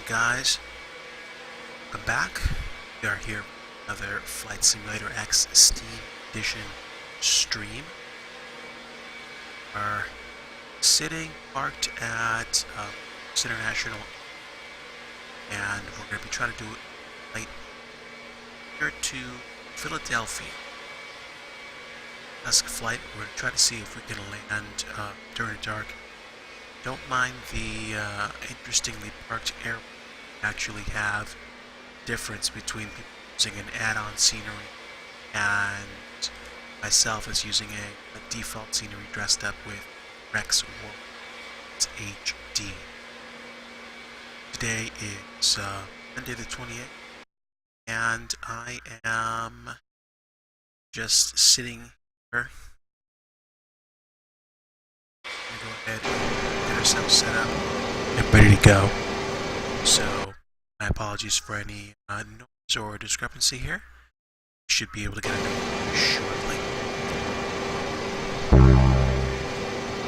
guys, welcome back. We are here with another Flight Simulator X Steam Edition stream. We are sitting parked at International, and we're going to be trying to do it flight here to Philadelphia. Dusk flight. We're going to try to see if we can land during the dark. Don't mind the interestingly parked airport. We actually have difference between people using an add-on scenery and myself as using a default scenery dressed up with Rex World's HD. Today is Monday the 28th, and I am just sitting here. I'm going to go ahead and get ourselves set up and ready to go. So, my apologies for any noise or discrepancy here. We should be able to get a note shortly.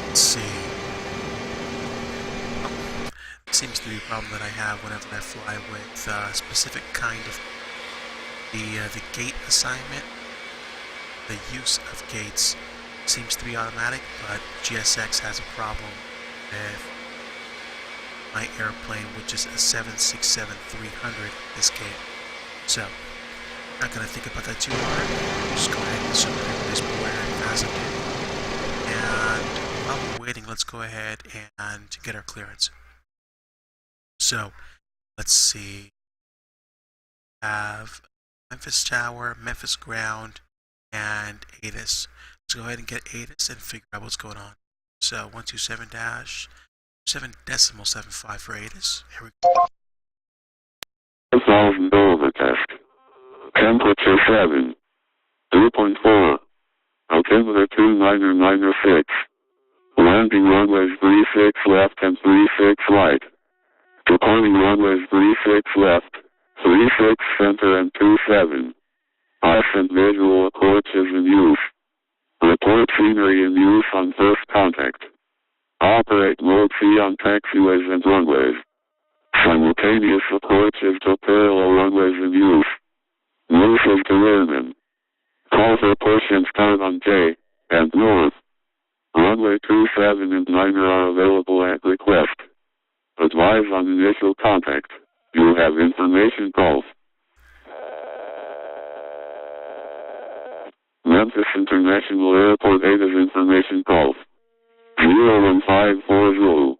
Let's see. Seems to be a problem that I have whenever I fly with a specific kind of the gate assignment. The use of gates seems to be automatic, but GSX has a problem with my airplane, which is a 767-300 this gate. So, I'm not going to think about that too hard. Just go ahead and assume that everybody's aware and passenger. And while we're waiting, let's go ahead and get our clearance. So, let's see. We have Memphis Tower, Memphis Ground, and ATIS. Let's go ahead and get ATIS and figure out what's going on. So 127-7.75 for ATIS. Here we go. 1000 over test. Temperature 7. 2.4. Altimeter 2996. Landing runways 36 left and 36 right. Departing runways 36 left, 36 center and 27. Ice and visual approach is in use. Report scenery in use on first contact. Operate mode C on taxiways and runways. Simultaneous approaches to parallel runways in use. North of German. Call for push and start on J, and north. Runway 27 and 9 are available at request. Advise on initial contact. You have information calls. Memphis International Airport ATIS information calls. 01540.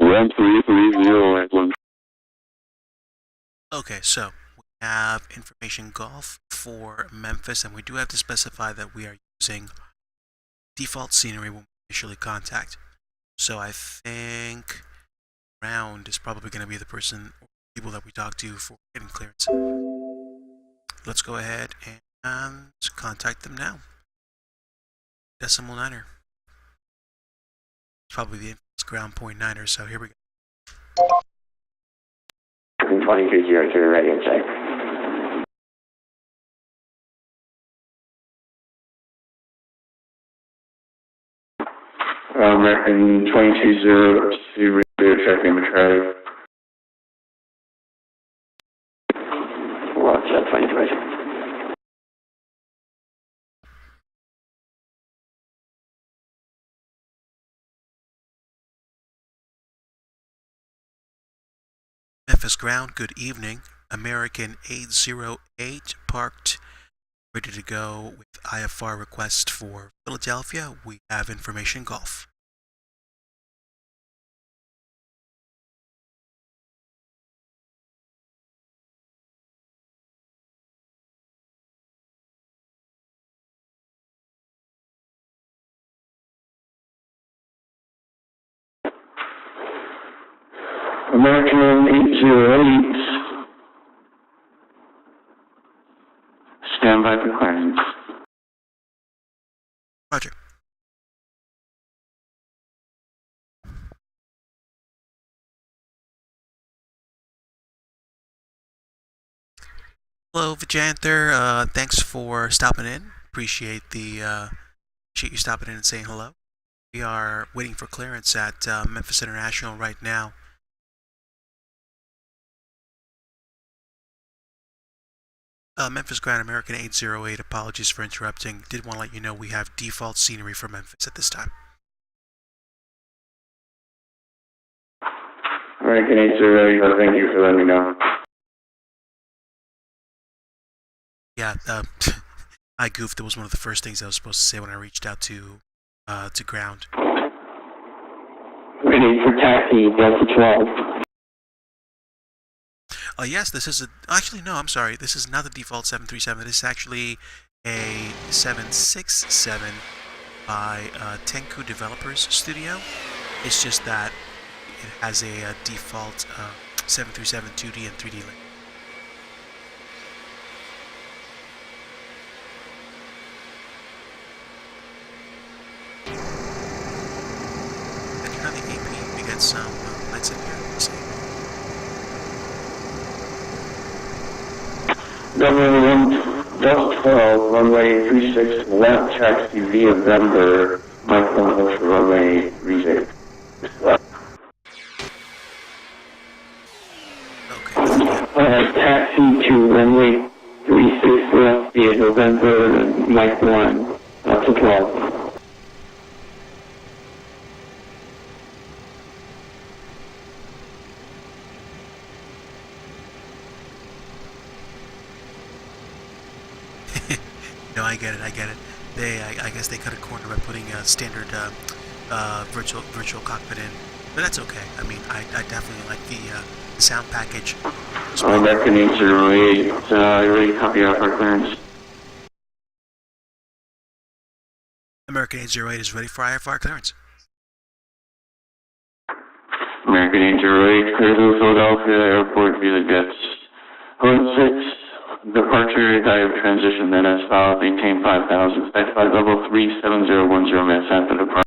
RAM 330 at 1. Okay, so we have information golf for Memphis, and we do have to specify that we are using default scenery when we initially contact. So I think Round is probably going to be the person or people that we talk to for getting clearance. Let's go ahead and contact them now. Decimal niner. It's probably the ground point niner, so here we go. 2302 ready and check. American 220 radio check inventory. Watch that 23. Memphis Ground, good evening. American 808 parked, ready to go with IFR request for Philadelphia. We have information golf. American 808. Stand by for clearance. Roger. Hello, Vijanther. Thanks for stopping in. Appreciate you stopping in and saying hello. We are waiting for clearance at Memphis International right now. Memphis Ground American 808, apologies for interrupting. Did want to let you know we have default scenery for Memphis at this time. American 808, thank you for letting me know. Yeah, I goofed. It was one of the first things I was supposed to say when I reached out to ground. Ready for taxi, Delta 12. Yes, this is actually, no, I'm sorry. This is not the default 737. This is actually a 767 by Tenku Developers Studio. It's just that it has a default 737 2D and 3D link. And you know the AP, we get some lights in here. Let's see. Delta 12, runway 36, left taxi via November, Mike 1 for runway 36. Taxi to runway 36 left via November, Mike 1, Delta 12. No, I get it. I guess they cut a corner by putting a standard virtual cockpit in, but that's okay. I mean, I definitely like the sound package. American 808, ready to copy out our clearance. American 808 is ready for IFR clearance. American 808, clear to Philadelphia Airport via the jets. 06, departure, dive transition, then as filed, maintain 5000, expect flight level 37010 minutes after departure.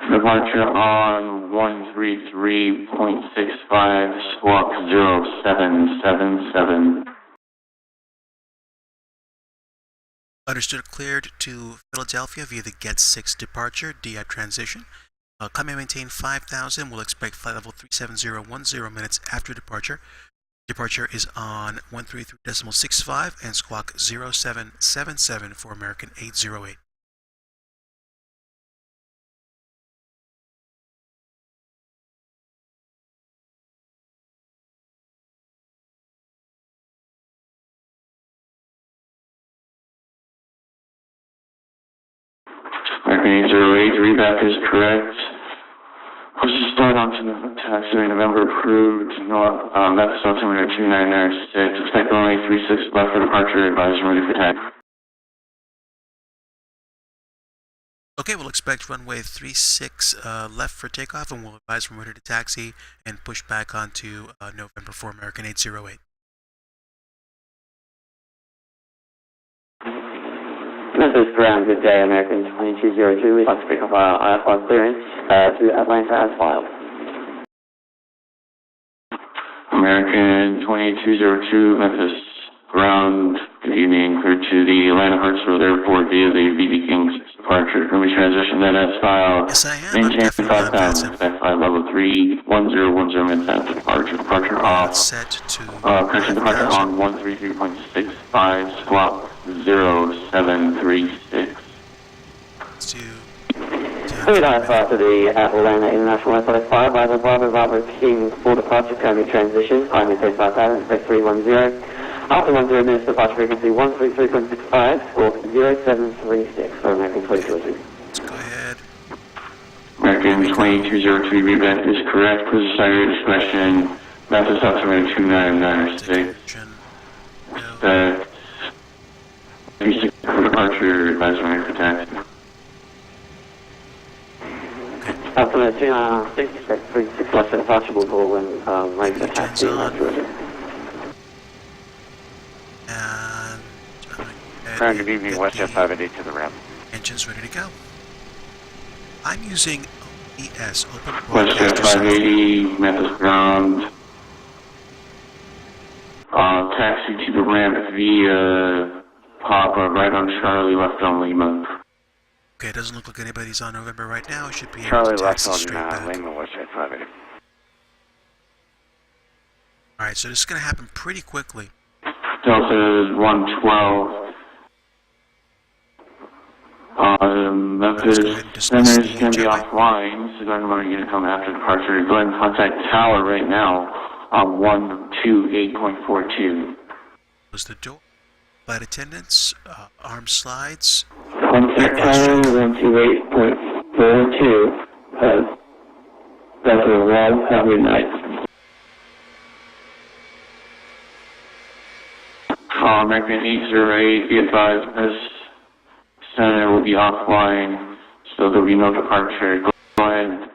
Departure on 133.65, squawk 0777. Understood. Cleared to Philadelphia via the Get 6 departure, DI transition. Come and maintain 5000. We'll expect flight level 37010 minutes after departure. Departure is on 133.65 and squawk 0777 for American 808. American 808, reback is correct. Push the start onto the taxi November approved. Memphis altimeter 2996. Expect only 36 left for departure. Advise ready for taxi. Okay, we'll expect runway 36 left for takeoff, and we'll advise from ready to taxi and push back onto November for American 808. Memphis Ground, good day, American 2202. We'd like to pick up our IFR clearance to Atlanta as filed. American 2202, Memphis Ground, good evening. Clear to the Atlanta Hartsfield Airport via the BBQ departure. Can we transition then as filed? Yes, I am. Maintain 5000, expect flight level 31010 minutes after departure. Departure off. Set to correction departure on 133.65, squawk 0736. We'd IFR to the Atlanta International Airport 5, Bravo Bravo King for departure, Comey transition, time maintain 5000, expect 310. After 10 minutes, departure frequency 133.65, squawk 0736 for American 2202. Let's go ahead. American 2202, reback is correct. Please assign your discretion. Memphis altimeter 2996. Expect 36 for departure, advise ready for taxi. Altimeter 2996, expect 36 left for departure, will call when ready for taxi. And good evening, WestJet 588 to the ramp. Engine's ready to go. I'm using OBS, Open WestJet Broadcaster 580, Memphis Ground. Taxi to the ramp via Papa, right on Charlie, left on Lima. Okay, it doesn't look like anybody's on November right now. Should be able Charlie to left taxi on straight back. Lima, WestJet 580. Alright, so this is going to happen pretty quickly. Delta 112. Memphis Center is going to be offline, so go ahead and let me get come after departure. Go ahead and contact Tower right now on 128.42. Close the door. Flight attendants, arm slides. Contact Tower 128.42. That's a long time midnight. American 808, be advised, this center will be offline, so there'll be no departure. Go ahead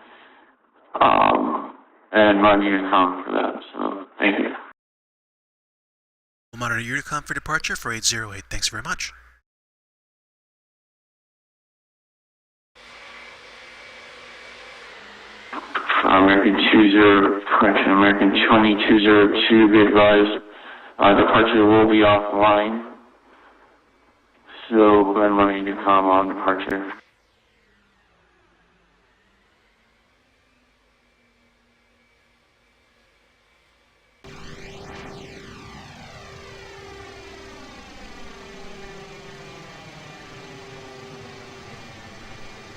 and run Unicom for that, so thank you. We'll monitor Unicom for departure for 808. Thanks very much. American 2202, be advised, departure will be offline. So go ahead and run Unicom on departure.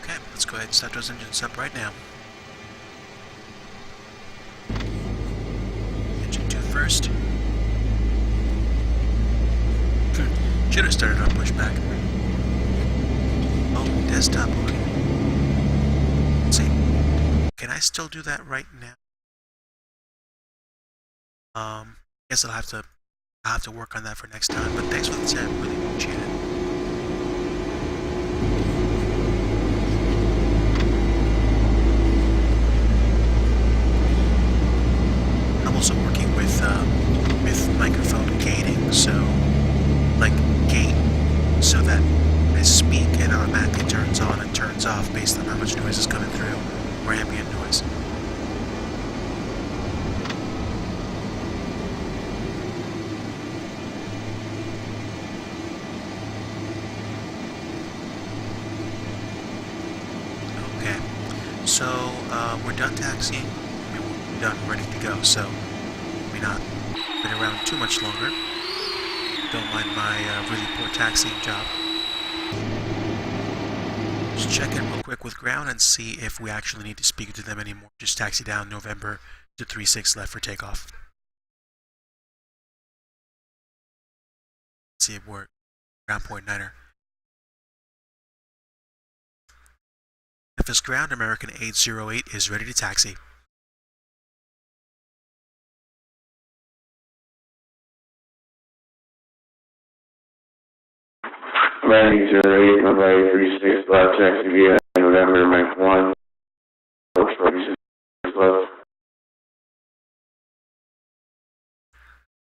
Okay, let's go ahead and start those engines up right now. Engine 2 first. Should have started on pushback. Oh, desktop mode. Let's see. Can I still do that right now? Guess I'll have to work on that for next time. But thanks for the tip. Really appreciate it. I'm also working with microphone gating, so like gate, so that I speak it automatically turns on and turns off based on how much noise is coming through, or ambient noise. Okay, so we're done taxiing. I mean, we're done, ready to go. So we not been around too much longer. Don't mind my really poor taxiing job. Just check in real quick with ground and see if we actually need to speak to them anymore. Just taxi down November to 36 left for takeoff. Let's see if we're ground point Niner. Memphis ground, American 808 is ready to taxi. Landing 08, runway 36 left, taxi via November, Mike 1. Looks 46 left.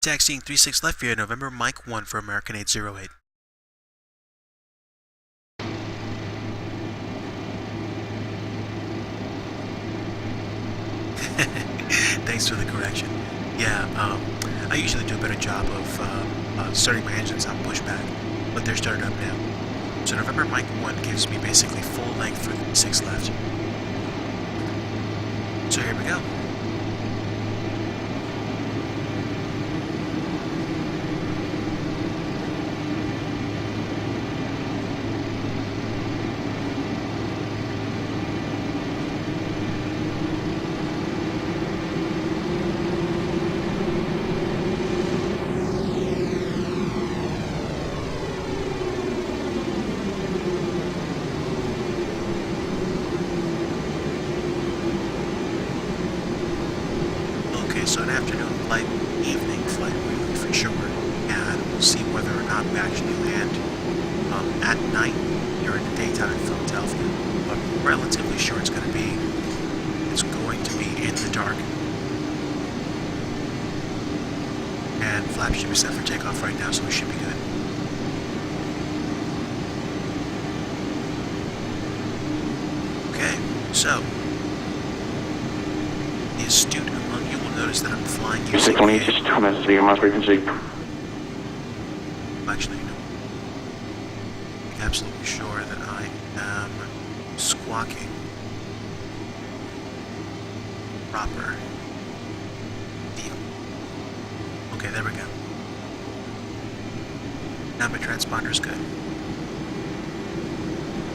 Taxiing 36 left via November, Mike 1 for American 808. Thanks for the correction. Yeah, I usually do a better job of starting my engines on pushback, but they're started up now. So November Mike 1 gives me basically full length for 36 left. So here we go. So an afternoon flight, evening flight, really for sure, and we'll see whether or not we actually land at night here in the daytime in Philadelphia. But I'm relatively sure it's going to be in the dark. And flaps should be set for takeoff right now, so we should be good. Okay, so the astute among you will notice that I'm flying using Twenty, just comments to your mouth frequency. Actually, no. I'm absolutely sure that I am squawking proper deal. Okay, there we go. Now my transponder's good.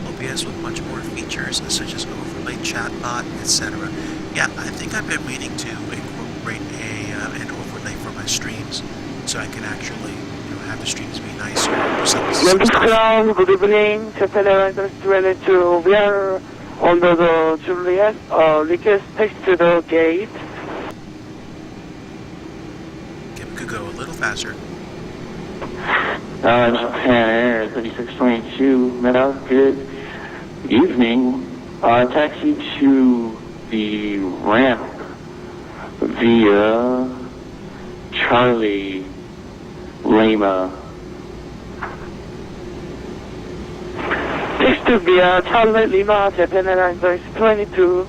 OBS with much more features such as overlay, chatbot, etc. Yeah, I think I've been meaning to incorporate an overlay for my streams, so I can actually, have the streams be nicer. Memphis Ground, good evening. Japan Airlines 22. We are under the Juliet. Request text to the gate. Could go a little faster. Japan Air 3622, Meadow, good evening. Taxi to the ramp via Charlie Lima. Text via Charlie Lima, Japan Airlines 22.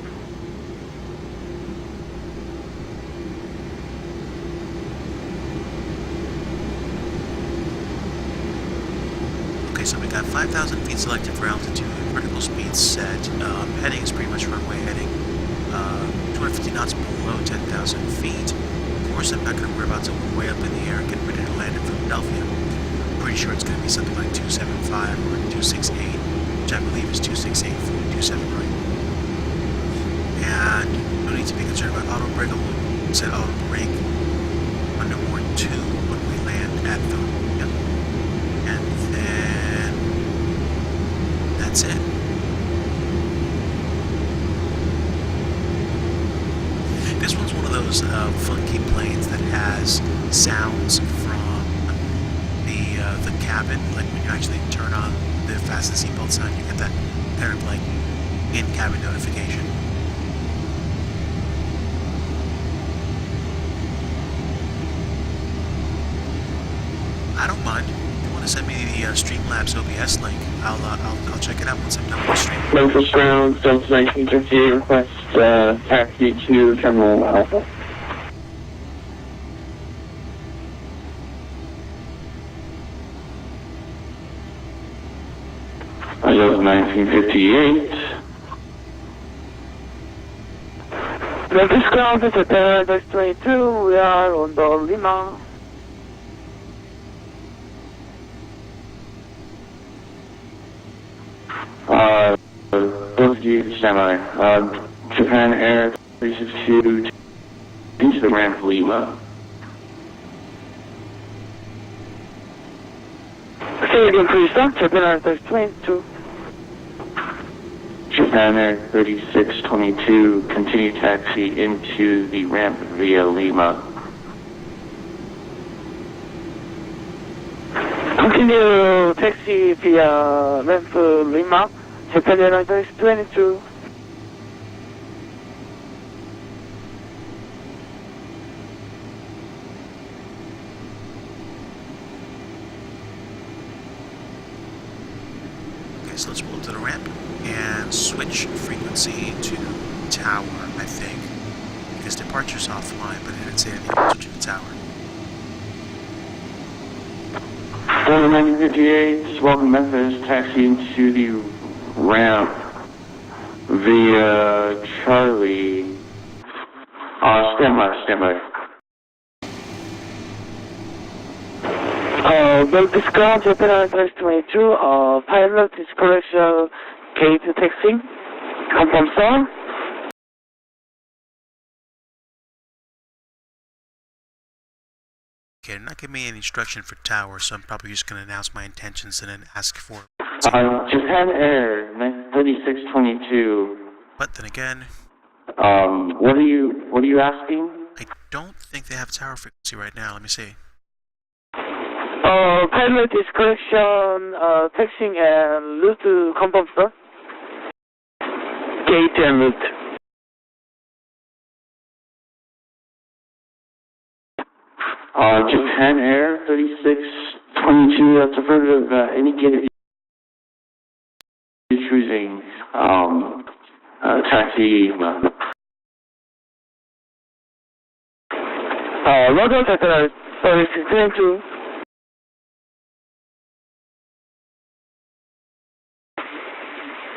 Okay, so we got 5,000 feet selected for altitude, vertical speed set, heading is pretty much runway heading, 250 knots below 10,000 feet. Of course, I'm not going to worry about something way up in the air and getting ready to land in Philadelphia. I'm pretty sure it's going to be something like 275 or 268, which I believe is 268 for 27, right? And no need to be concerned about auto brake. We'll set auto brake under more 2 when we land at Philadelphia. And then that's it. This one's one of those funky planes that has sounds from the cabin, like when you actually turn on the fasten seatbelt sign, you get that kind of like in-cabin notification. I don't mind. If you want to send me the Streamlabs OBS link, I'll check it out once I'm done with the stream. Memphis Ground, Delta 1958, request taxi to Terminal Alpha. Delta 1958. Memphis Ground, Japan Airlines 22. We are on the Lima. Japan Air 362 into the ramp Lima. Say again, please, sir. Japan Airlines 22. Japan Air 3622, continue taxi into the ramp via Lima. Continue taxi via ramp Lima. Japan Airlines 22. Okay, so let's pull up to the ramp and switch frequency to tower, I think. Because departure's offline, but it didn't say anything about switching to tower. Delta 1958, welcome Memphis, taxi into the ramp via Charlie. Stand by. Memphis Ground, Japan Airlines 22. Pilot discretion gate taxi. Confirm, sir. Okay, they're not giving me any instruction for tower, so I'm probably just going to announce my intentions and then ask for Japan Air 3622. But then again, What are you asking? I don't think they have tower frequency right now. Let me see. Pilot discretion, taxiing and route confirm, sir. Gate and route. Japan Air 3622, that's affirmative. Any gate you're choosing, taxi. Roger, Japan Airlines 3622.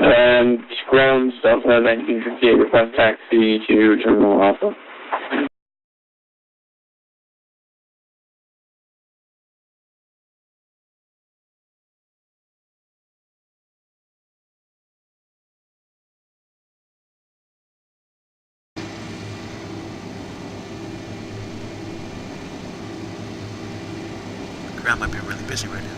And ground Delta 1958, request taxi to Terminal Alpha. Ground might be really busy right now.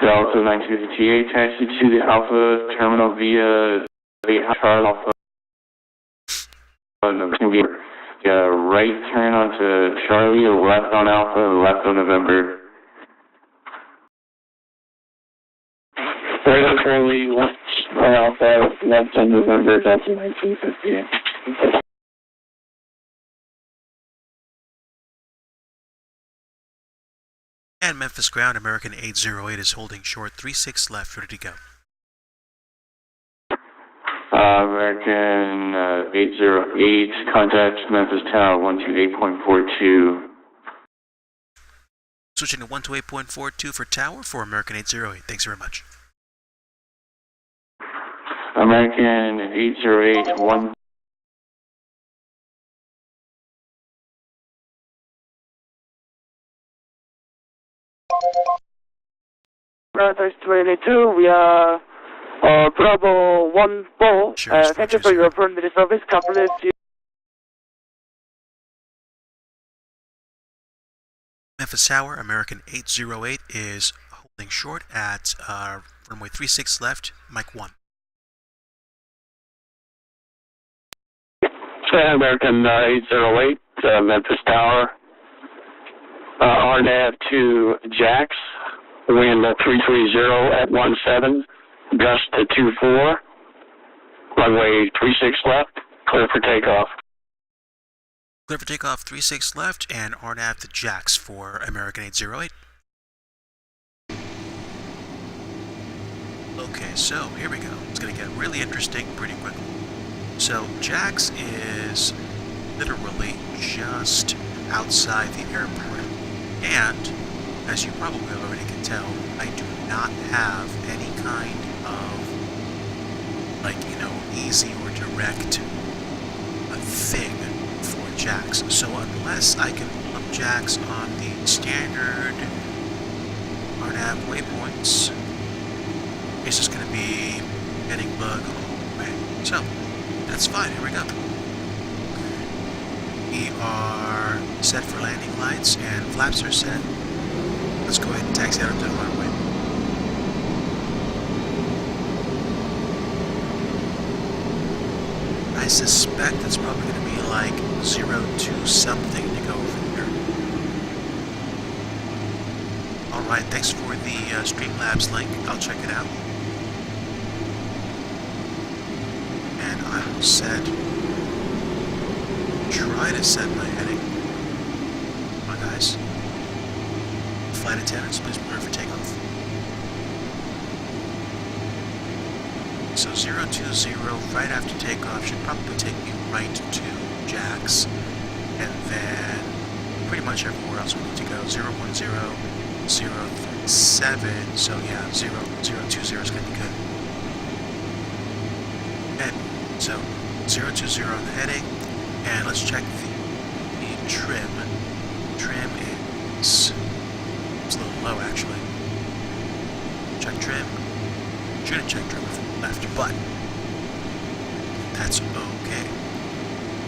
Delta 950TA taxi to the Alpha terminal via the Charlie Alpha. It's going to be a right turn onto Charlie, or left on Alpha, left on November. Right on Charlie, left on Alpha, left on November, Delta 1950. And Memphis ground, American 808 is holding short, 36 left, ready to go. American 808, contact Memphis Tower 128.42. Switching to 128.42 for tower for American 808. Thanks very much. American 808, 1. Brothers 22, we are Bravo 1-4. Sure, Thank you for your affirmative service. Complete you. Memphis Tower, American 808 is holding short at runway 36 left, Mike 1. American 808, Memphis Tower, RNAV to Jax, wind 330 at 17, gust to 24, runway 36 left, clear for takeoff. Clear for takeoff 36 left and RNAV to Jax for American 808. Okay, so here we go. It's going to get really interesting pretty quickly. So Jax is literally just outside the airport, and as you probably already can tell, I do not have any kind of, like, easy or direct thing for Jax. So unless I can pull up Jax on the standard RNAV waypoints, it's just going to be getting bug all the way. So that's fine. Here we go. We are set for landing lights and flaps are set. Let's go ahead and taxi out onto the runway. I suspect it's probably going to be like 02 something to go from here. Alright, thanks for the Streamlabs link. I'll check it out. And I will try to set my heading. Come on, guys. Flight attendants, please prepare for takeoff. So 020 right after takeoff should probably take me right to Jax, and then pretty much everywhere else we need to go. 010, 037, so yeah, 020 is going to be good. Okay, so 020 on the heading, and let's check the trim. Trim is a little low actually. Check trim. Shouldn't check trim before we left, but that's okay.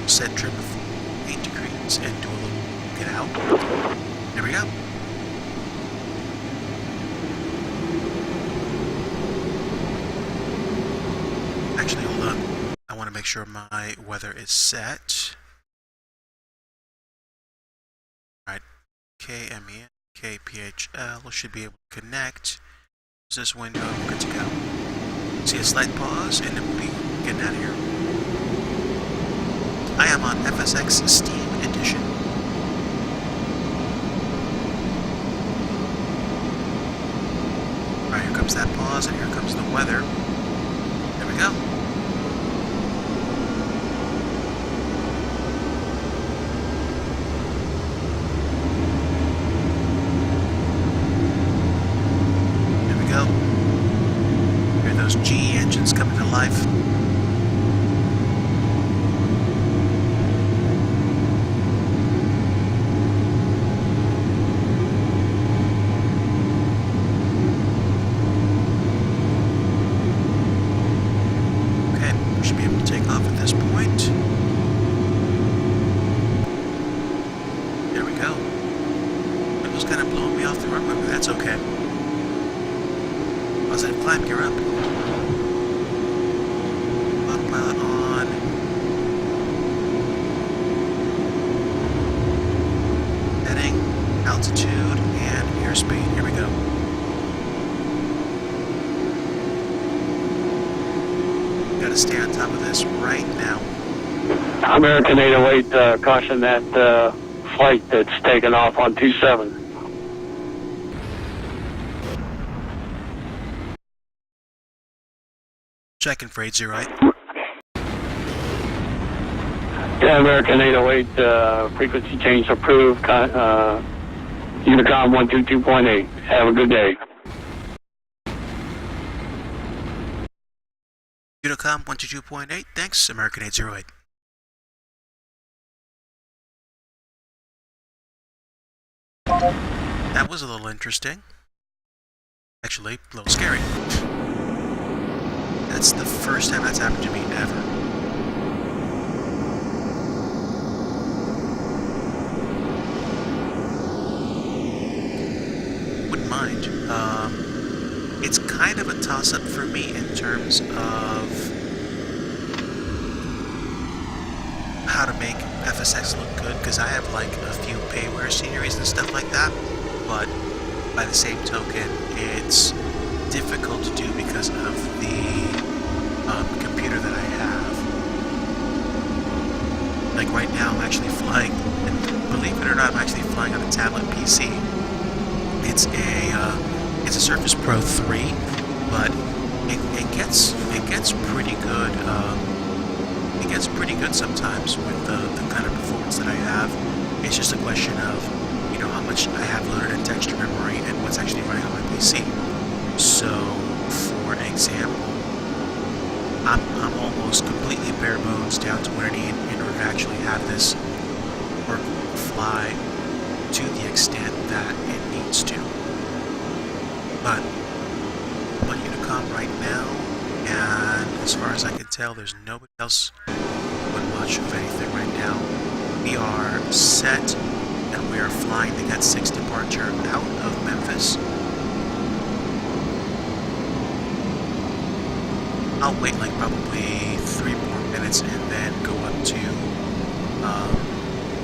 Set trim before 8 degrees and do a little get out. There we go. Actually, hold on. I want to make sure my weather is set. Alright, KMEM-KPHL should be able to connect. Use this window, we're good to go. See a slight pause, and then we'll be getting out of here. I am on FSX Steam Edition. Alright, here comes that pause, and here comes the weather. There we go. Those GE engines coming to life. was kind of blowing me off the runway, but that's okay. Positive climb gear up. Autopilot on. Heading, altitude, and airspeed. Here we go. Gotta stay on top of this right now. American 808, caution that flight that's taken off on 27. Checking for 808. Yeah, American 808, frequency change approved, Unicom 122.8. Have a good day. Unicom 122.8. Thanks, American 808. That was a little interesting. Actually, a little scary. That's the first time that's happened to me ever. Wouldn't mind. It's kind of a toss-up for me in terms of how to make FSX look good, because I have like a few payware sceneries and stuff like that, but by the same token, it's difficult to do because of the computer that I have. Like right now, I'm actually flying, and believe it or not, I'm actually flying on a tablet PC. It's a Surface Pro 3, but it gets pretty good. It gets pretty good sometimes with the kind of performance that I have. It's just a question of, you know, how much I have loaded in texture memory and what's actually running on my PC. So, for example, I'm almost completely bare bones down to what I need in order to actually have this work fly to the extent that it needs to. But I'm on Unicom right now, and as far as I can tell, there's nobody else doing much of anything right now. We are set, and we are flying the Cat 6 departure out of Memphis. I'll wait like probably 3 more minutes and then go up to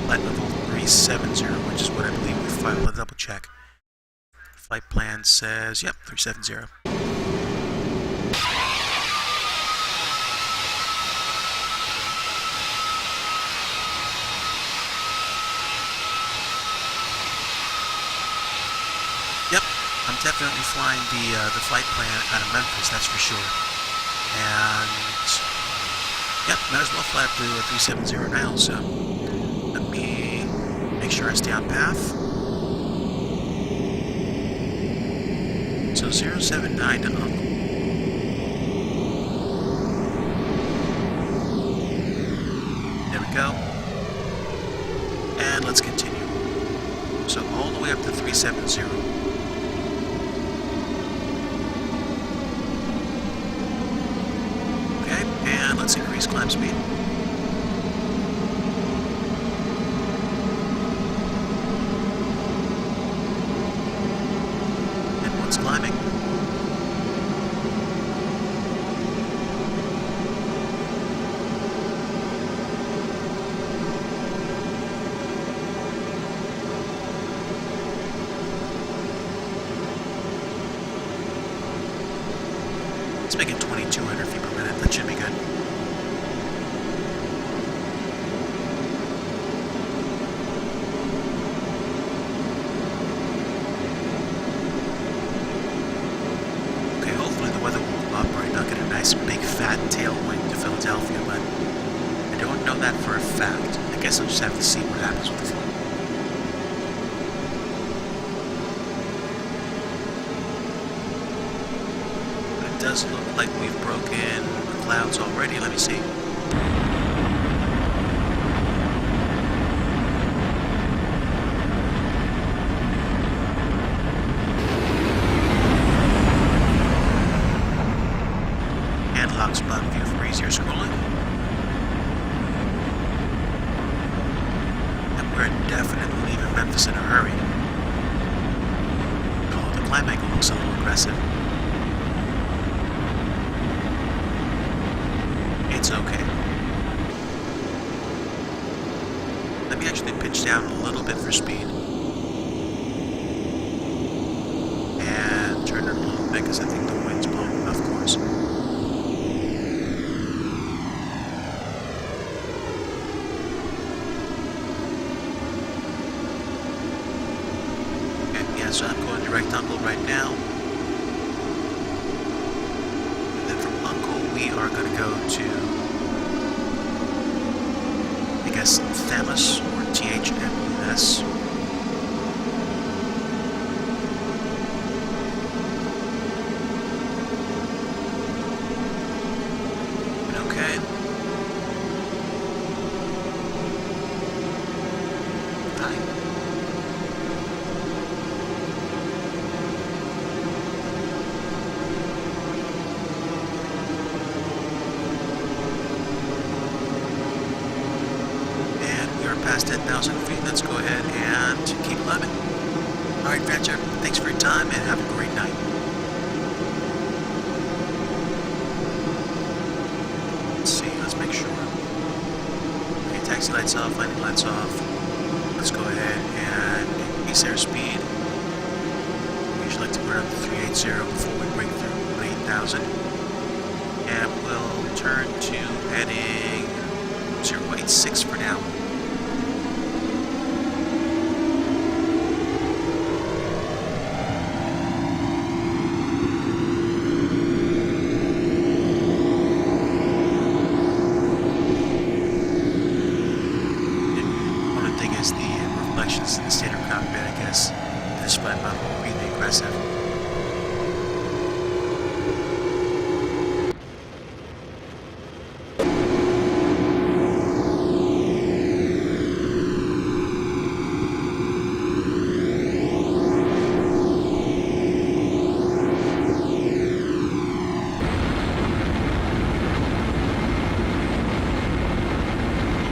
flight level 370, which is what I believe we fly. Let's double check. Flight plan says, yep, 370. Yep, I'm definitely flying the flight plan out of Memphis, that's for sure. And yep, might as well fly up to 370 now, so let me make sure I stay on path. So 079 to Uncle. There we go. And let's continue. So all the way up to 370. Okay, and let's increase climb speed. Climbing. It's making 2,200 feet per minute. That should be good. Big fat tailwind to Philadelphia, but I don't know that for a fact. I guess I'll just have to see what happens with the flight. But it does look like we've broken the clouds already. Let me see. Spot view for easier scrolling. And we're definitely leaving Memphis in a hurry. climb angle looks a little aggressive. It's okay. Let me actually pitch down a little bit for speed. And turn it a little bit because I think the wind's blowing, of course. So I'm going direct uncle right now. And then from uncle we are going to go to, I guess, Thamus or THMUS. Okay. Fine. Past 10,000 feet. Let's go ahead and keep climbing. Alright, Fetcher, thanks for your time and have a great night. Let's see, let's make sure. Okay, taxi lights off, landing lights off. Let's go ahead and increase airspeed. We usually like to burn up to 380 before we break through 8,000. And we'll turn to heading 086 for now. In the standard cockpit, I guess, the display model will be really aggressive.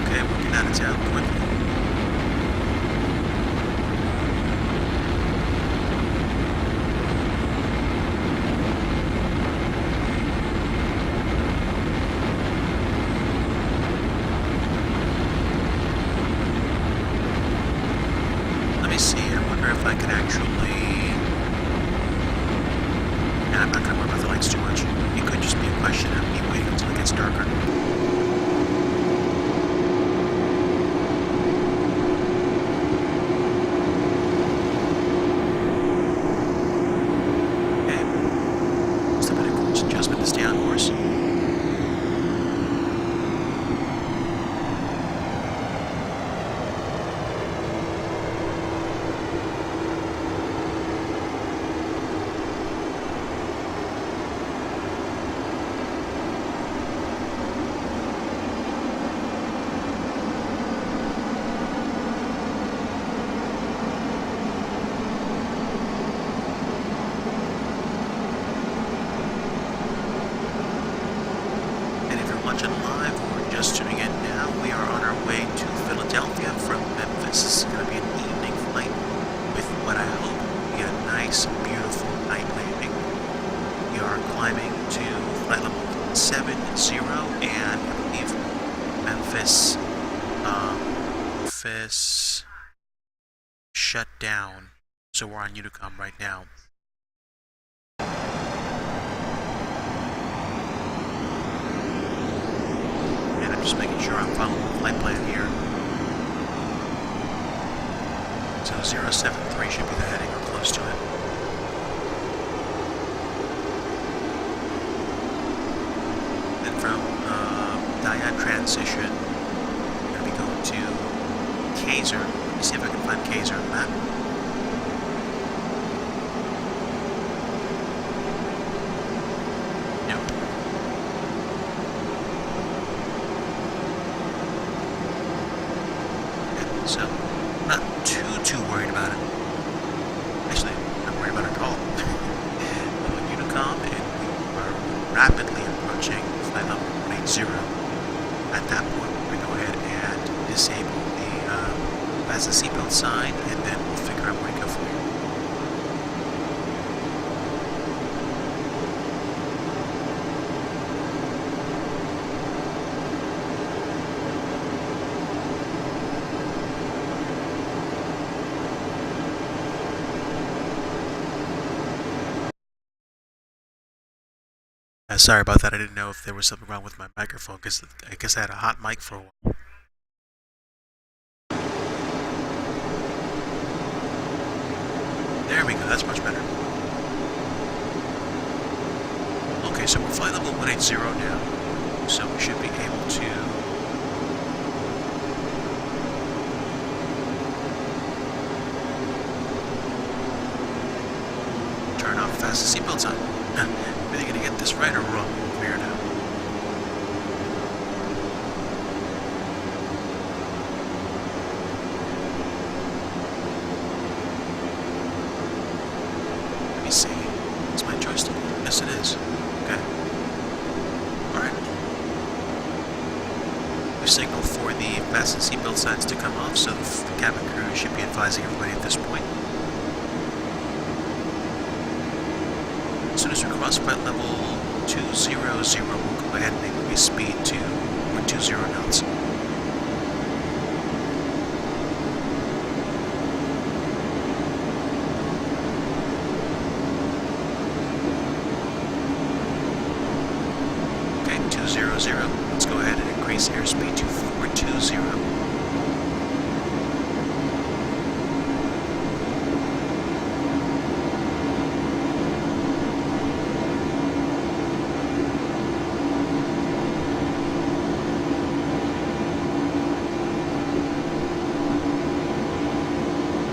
Okay, we're getting out of town quickly. I could actually... Yeah, I'm not going to worry about the lights too much. It could just be a question of me waiting until it gets darker. Okay. Just a bit of course adjustment to stay on course. Watching live or just tuning in now, we are on our way to Philadelphia from Memphis. This is going to be an evening flight with what I hope will be a nice, beautiful night landing. We are climbing to flight level 70, and I believe Memphis shut down. So we're on Unicom right now. Just making sure I'm following the flight plan here. So 073 should be the heading or close to it. Then from Diode transition, we're going to be going to Kaiser. Let me see if I can find Kaiser on the map. So, I'm not too worried about it. Actually, I'm not worried about it at all. I'm on Unicom, and we are rapidly approaching flight level 180. At that point, Sorry about that. I didn't know if there was something wrong with my microphone, because I guess I had a hot mic for a while. There we go. That's much better. Okay, so we're flight level 180 now. So we should be able to turn off fastest seatbelt sign. Are they gonna get this right or wrong? Clear now. Let me see. Is my joystick? Yes, it is. Okay. Alright. We signaled for the fasten seatbelt signs to come off, so the cabin crew should be advising everybody at this point. As soon as we cross flight level 200, we'll go ahead and increase speed to 120 knots. Okay, 200. Let's go ahead and increase airspeed to 420.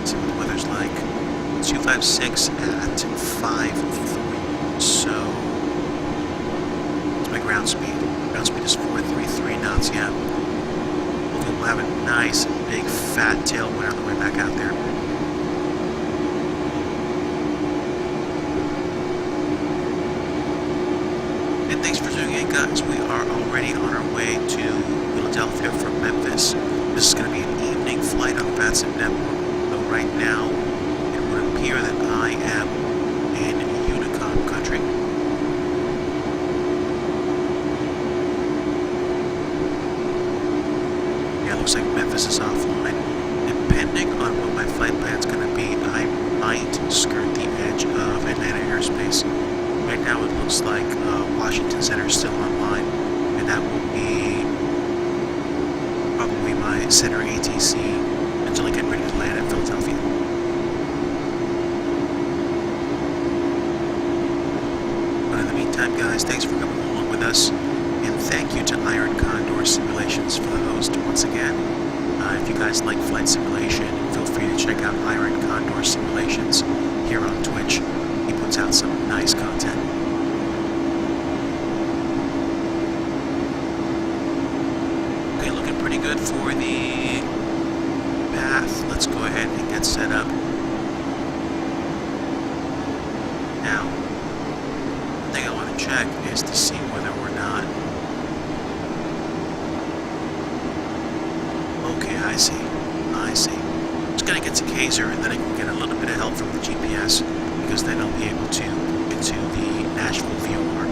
See what the weather's like. 256 at 5.3. So it's my ground speed. Ground speed is 433 knots, yeah. Hopefully we'll have a nice big fat tailwind on the way back out there. And thanks for tuning in, guys. We are already on our way to Philadelphia from Memphis. This is going to be an evening flight on Batson Network. So right now, it would appear that I am in Unicom country. Yeah, it looks like Memphis is offline. Depending on what my flight plan's going to be, I might skirt the edge of Atlanta airspace. Right now it looks like Washington Center is still online, and that will be probably my center ATC until I get ready to land at Philadelphia. But in the meantime, guys, thanks for coming along with us, and thank you to Iron Condor Simulations for the host once again. If you guys like flight simulation, feel free to check out Iron Condor Simulations here on Twitch. He puts out some nice content. Okay, looking pretty good for the path. Let's go ahead and get set up. Now, one thing I want to check is to see whether or not... Okay, I see. Just gotta get to Kaiser, and then I can get a little bit of help from the GPS, because then I'll be able to get to the Nashville VOR.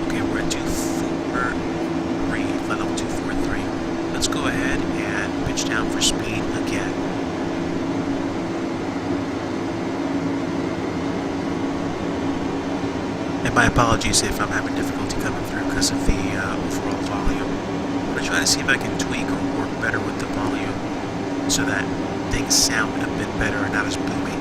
Okay, we're at 243, flight level 243. Let's go ahead and pitch down for speed again. And my apologies if I'm having difficulty coming through because of the overall volume. I'm going to try to see if I can tweak or work better with the volume so that things sound a bit better and not as boomy.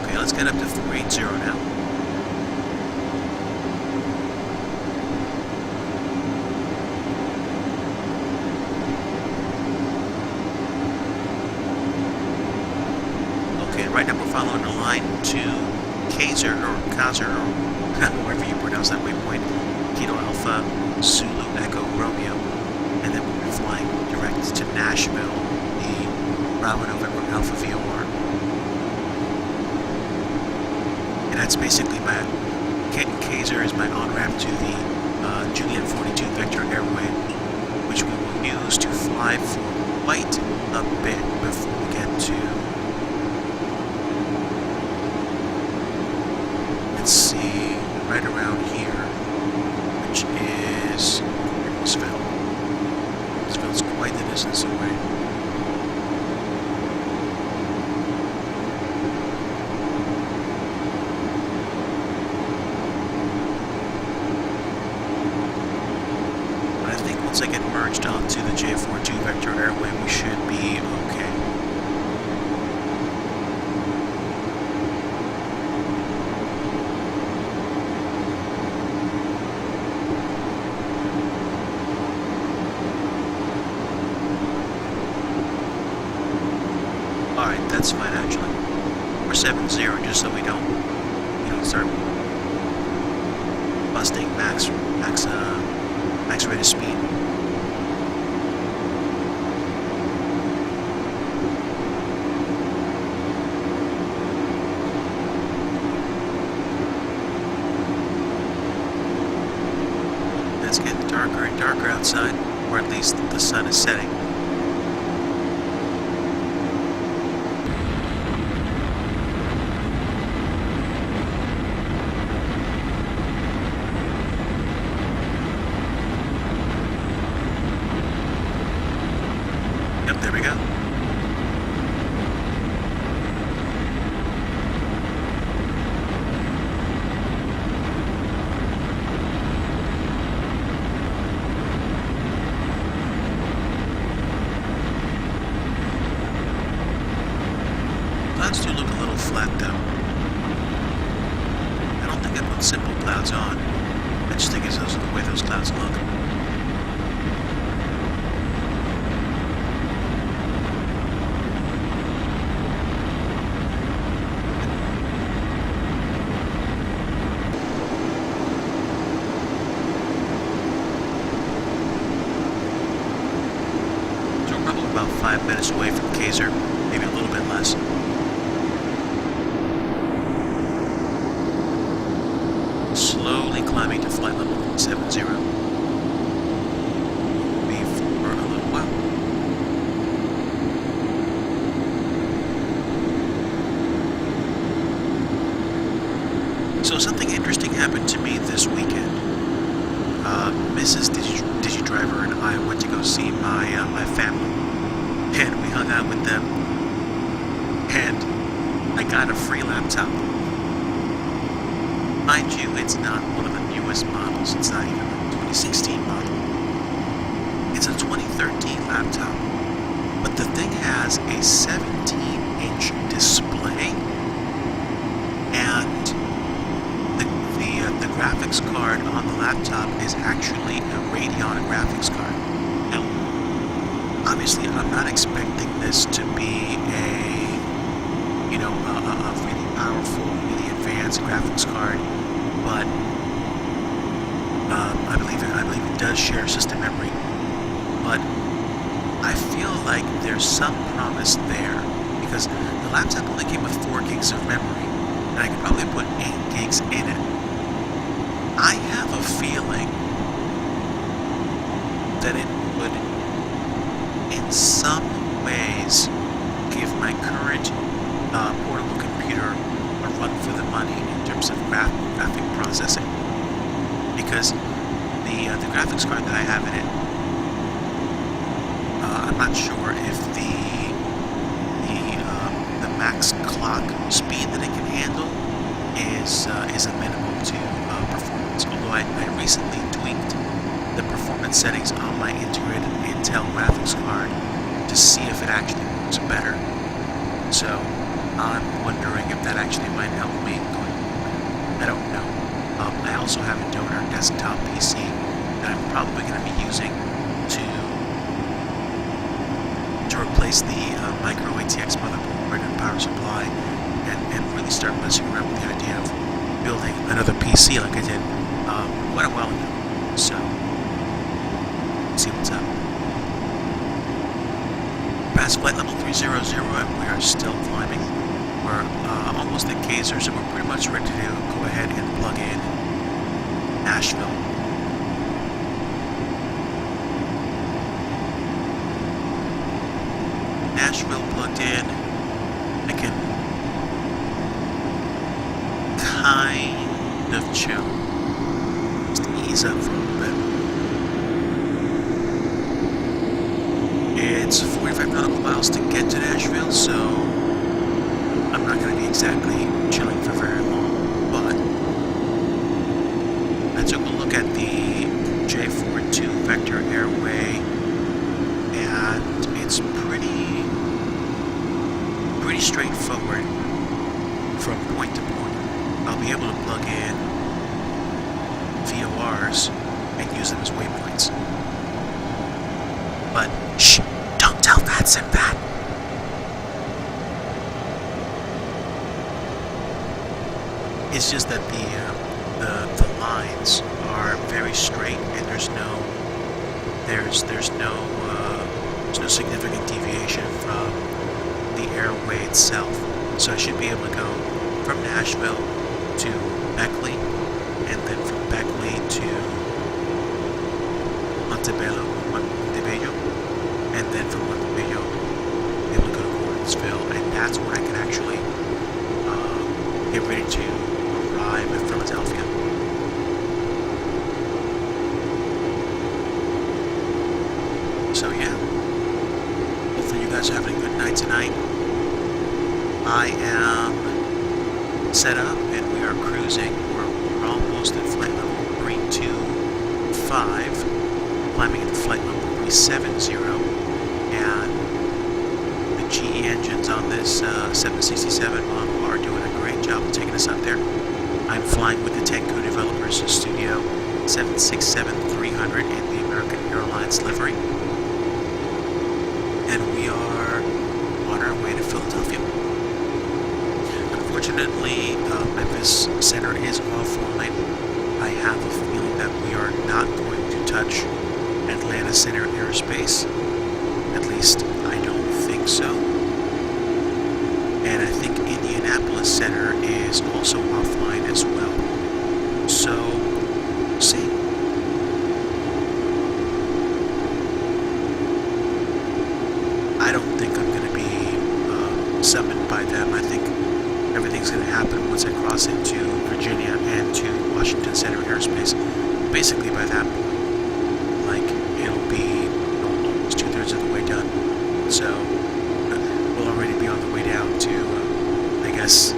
Okay, let's get up to 480 now. Right now we're following the line to Kaiser, or wherever you pronounce that waypoint, Kilo Alpha, Zulu Echo Romeo, and then we'll be flying direct to Nashville, the Bravo November Alpha VOR. And that's basically my, Kaiser is my on-ramp to the Juliet 42 Vector Airway, which we will use to fly for quite a bit before we get to... Let's see, right around here. merged onto the J42 vector airway, we should be okay. Alright, that's fine actually. We're 7-0 just so we don't, start busting max rate of speed. It's getting darker and darker outside, or at least the sun is setting. Yep, there we go. Clouds do look a little flat though. I don't think I put simple clouds on. I just think it's the way those clouds look. So we're probably about 5 minutes away from Kaiser, maybe a little bit less. Slowly climbing to flight level 70. Be for a little while. So something interesting happened to me this weekend. Mrs. Digidriver and I went to go see my family, and we hung out with them. And I got a free laptop. Mind you, it's not one of the newest models. It's not even a 2016 model. It's a 2013 laptop. But the thing has a 17-inch display, and the graphics card on the laptop is actually a Radeon graphics card. Now, obviously, I'm not expecting this to be a really powerful, really advanced graphics card, but I believe it does share system memory. But I feel like there's some promise there, because the laptop only came with 4 gigs of memory, and I could probably put 8 gigs in it. I have a feeling that it would, in some ways, give my current portable computer a run for the money in terms of graphic processing, because the graphics card that I have in it, I'm not sure if the max clock speed that it can handle is amenable to performance. Although I recently tweaked the performance settings on my integrated Intel graphics card to see if it actually works better. So I'm wondering if that actually might help me going forward. I don't know. I also have a donor desktop PC that I'm probably going to be using to replace the micro ATX motherboard and power supply, and really start messing around with the idea of building another PC like I did quite a while ago. So, let's see what's up. Past flight level 300, and we are still climbing. We're almost at Kaiser, so we're pretty much ready to go ahead and plug in Nashville. Nashville plugged in. I can kind of chill. Just ease up for a little bit. It's 45 nautical miles to get to Nashville, so I'm not going to be exactly chilling for very long, but I took a look at the J42 vector airway from point to point. I'll be able to plug in VORs and use them as waypoints. But, shh, don't tell Madsen that! It's just that the lines are very straight, and there's no significant deviation from the airway itself. So I should be able to go from Nashville to Beckley, and then from Beckley to Montebello, and then from Montebello be able to go to Gordonsville, and that's when I can actually get ready to arrive at Philadelphia. So yeah, hopefully you guys are having a good night tonight. I am set up and we are cruising. We're almost at flight level 325, climbing at flight level 370, and the GE engines on this 767 model are doing a great job of taking us up there. I'm flying with the Tenku Developers Studio 767-300 in the American Airlines livery, and we are on our way to Philadelphia. Unfortunately, Memphis Center is offline. I have a feeling that we are not going to touch Atlanta Center airspace. At least, I don't think so. And I think Indianapolis Center is also offline as well. So, we'll see. I don't think I'm going to be summoned by them. I think everything's going to happen once I cross into Virginia and to Washington Center airspace. Basically, by that point, it'll be almost 2/3 of the way done. So, we'll already be on the way down to, I guess,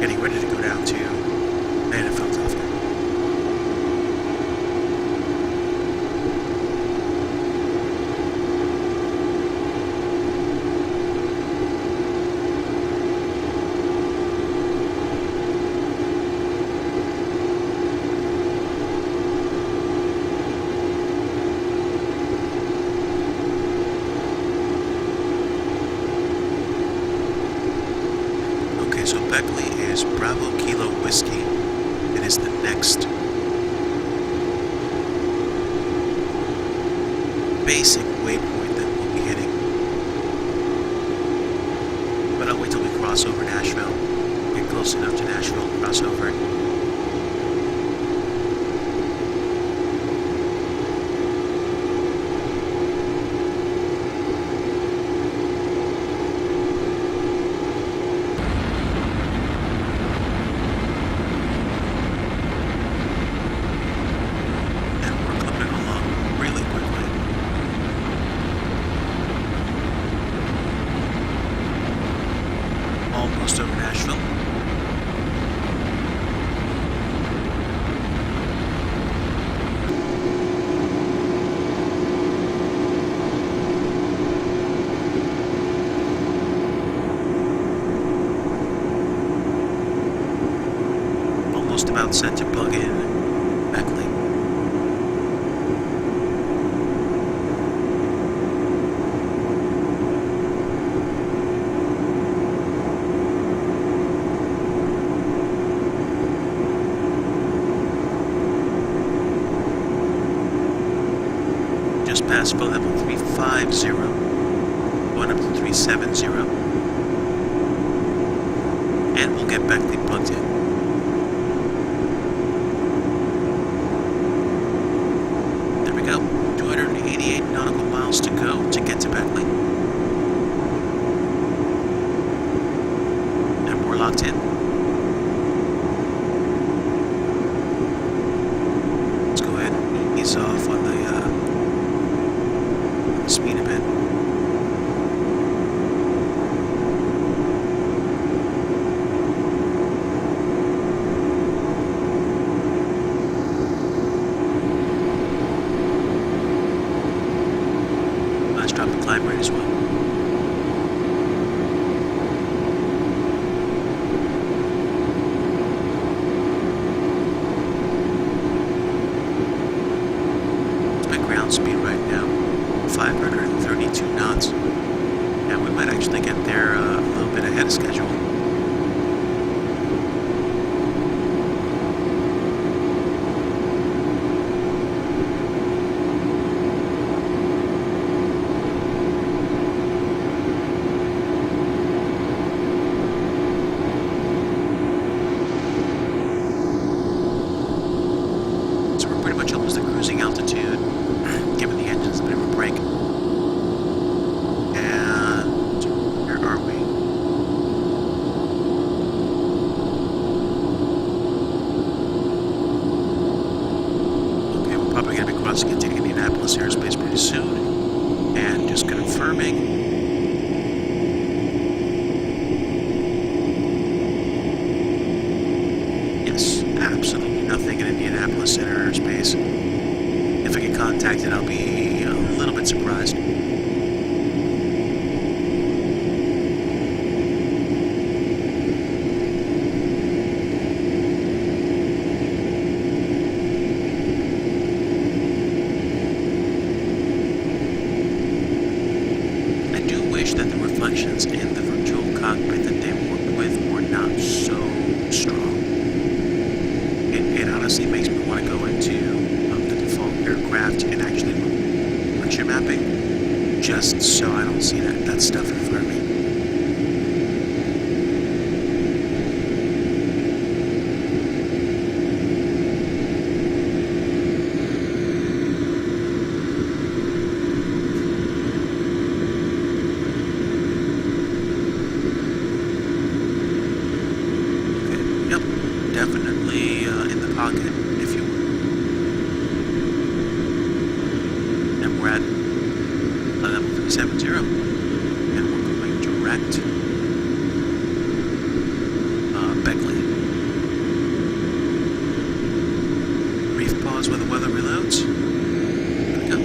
getting ready to go down to Philadelphia. So Beckley is Bravo Kilo Whiskey. It is the next basic waypoint that we'll be hitting. But I'll wait till we cross over Nashville. Get close enough to Nashville and cross over it. Almost over Nashville. Almost about set to plug in Beckley. Just past flow level 350, going up to 370, and we'll get Beckley plugged in. There we go, 288 nautical miles to go to get to Beckley. And we're locked in. Let's go ahead and ease off on the speed a bit. Let's drop the climb Dallas airspace pretty soon. And just confirming. Yes, absolutely nothing in Indianapolis Center airspace. If I get contacted, I'll be a little bit surprised. That the reflections in the virtual cockpit that they worked with were not so strong. It honestly makes me want to go into the default aircraft and actually look picture mapping, just so I don't see that stuff in front of me. Definitely in the pocket, if you will. And we're at level 370, and we're going direct Beckley. Brief pause while the weather reloads. Here we go.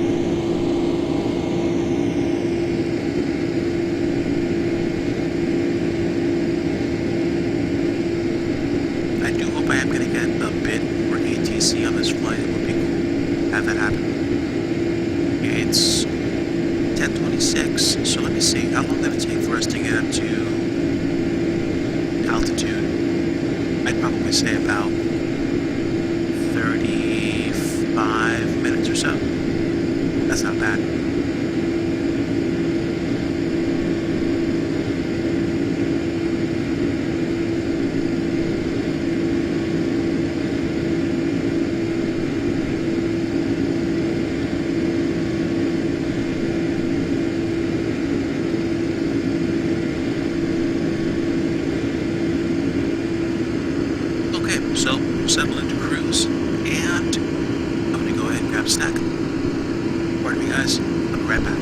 I am going to get a bit more ATC on this flight. It would be cool. Have that happen. It's 10:26, so let me see. How long did it take for us to get up to altitude? I'd probably say about 35 minutes or so. That's not bad. So, settle into cruise, and I'm going to go ahead and grab a snack. Pardon me, guys. I'll be right back.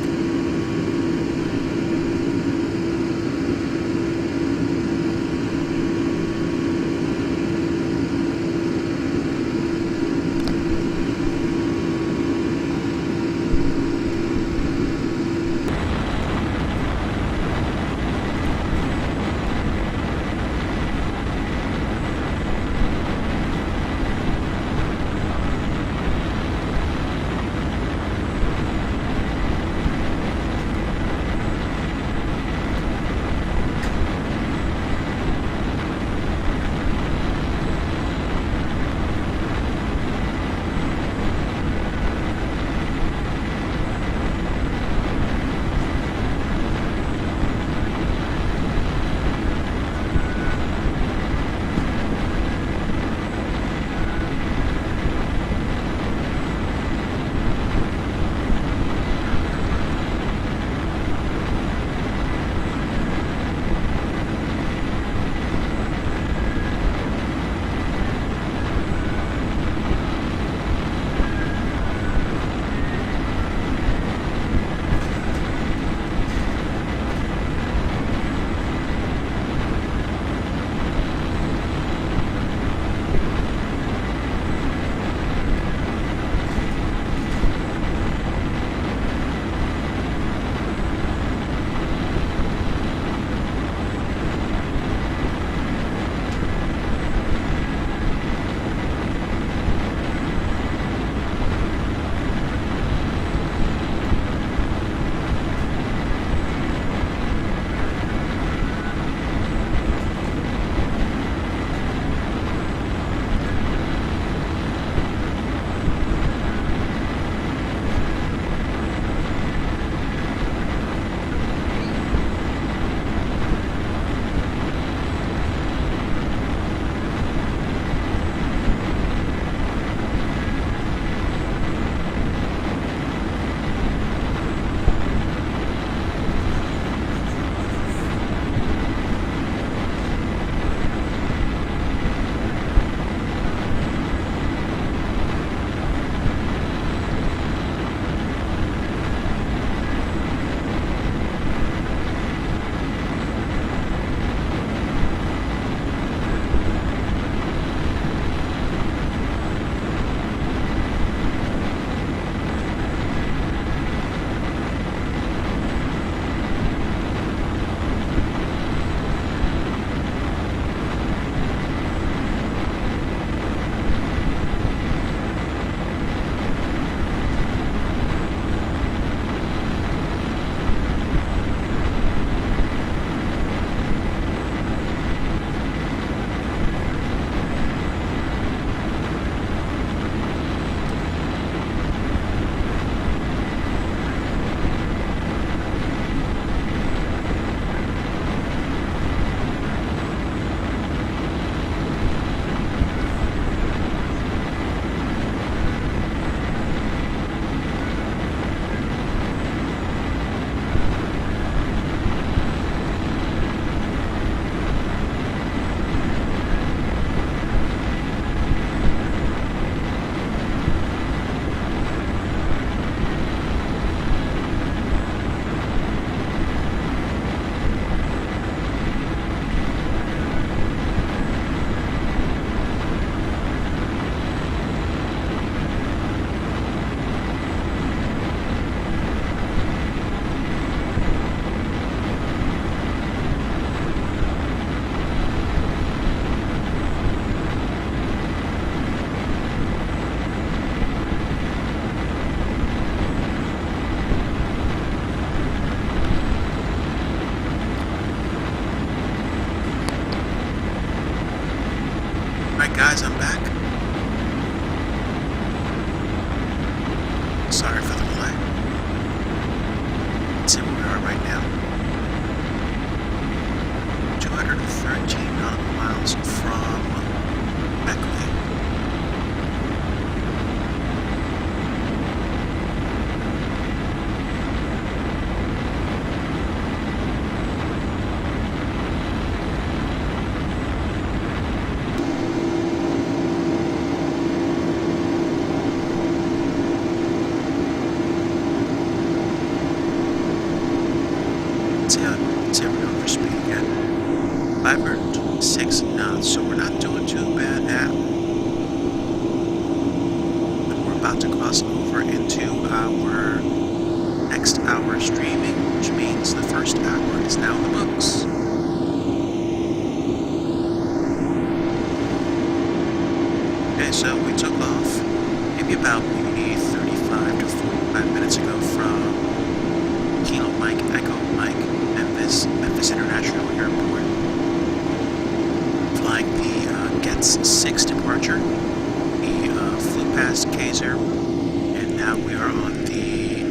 Alright guys, I'm back. Sorry for the delay. Let's see where we are right now. 213 nautical miles from Beckley. Let's see how we're going for speed again. 526 knots, so we're not doing too bad now. But we're about to cross over into our next hour streaming, which means the first hour is now in the books. Okay, so we took off maybe about 35 to 45 minutes ago from Kilo Mike, Echo Mike, Memphis International Airport, flying the Getz 6 departure. We flew past Kaiser, and now we are on the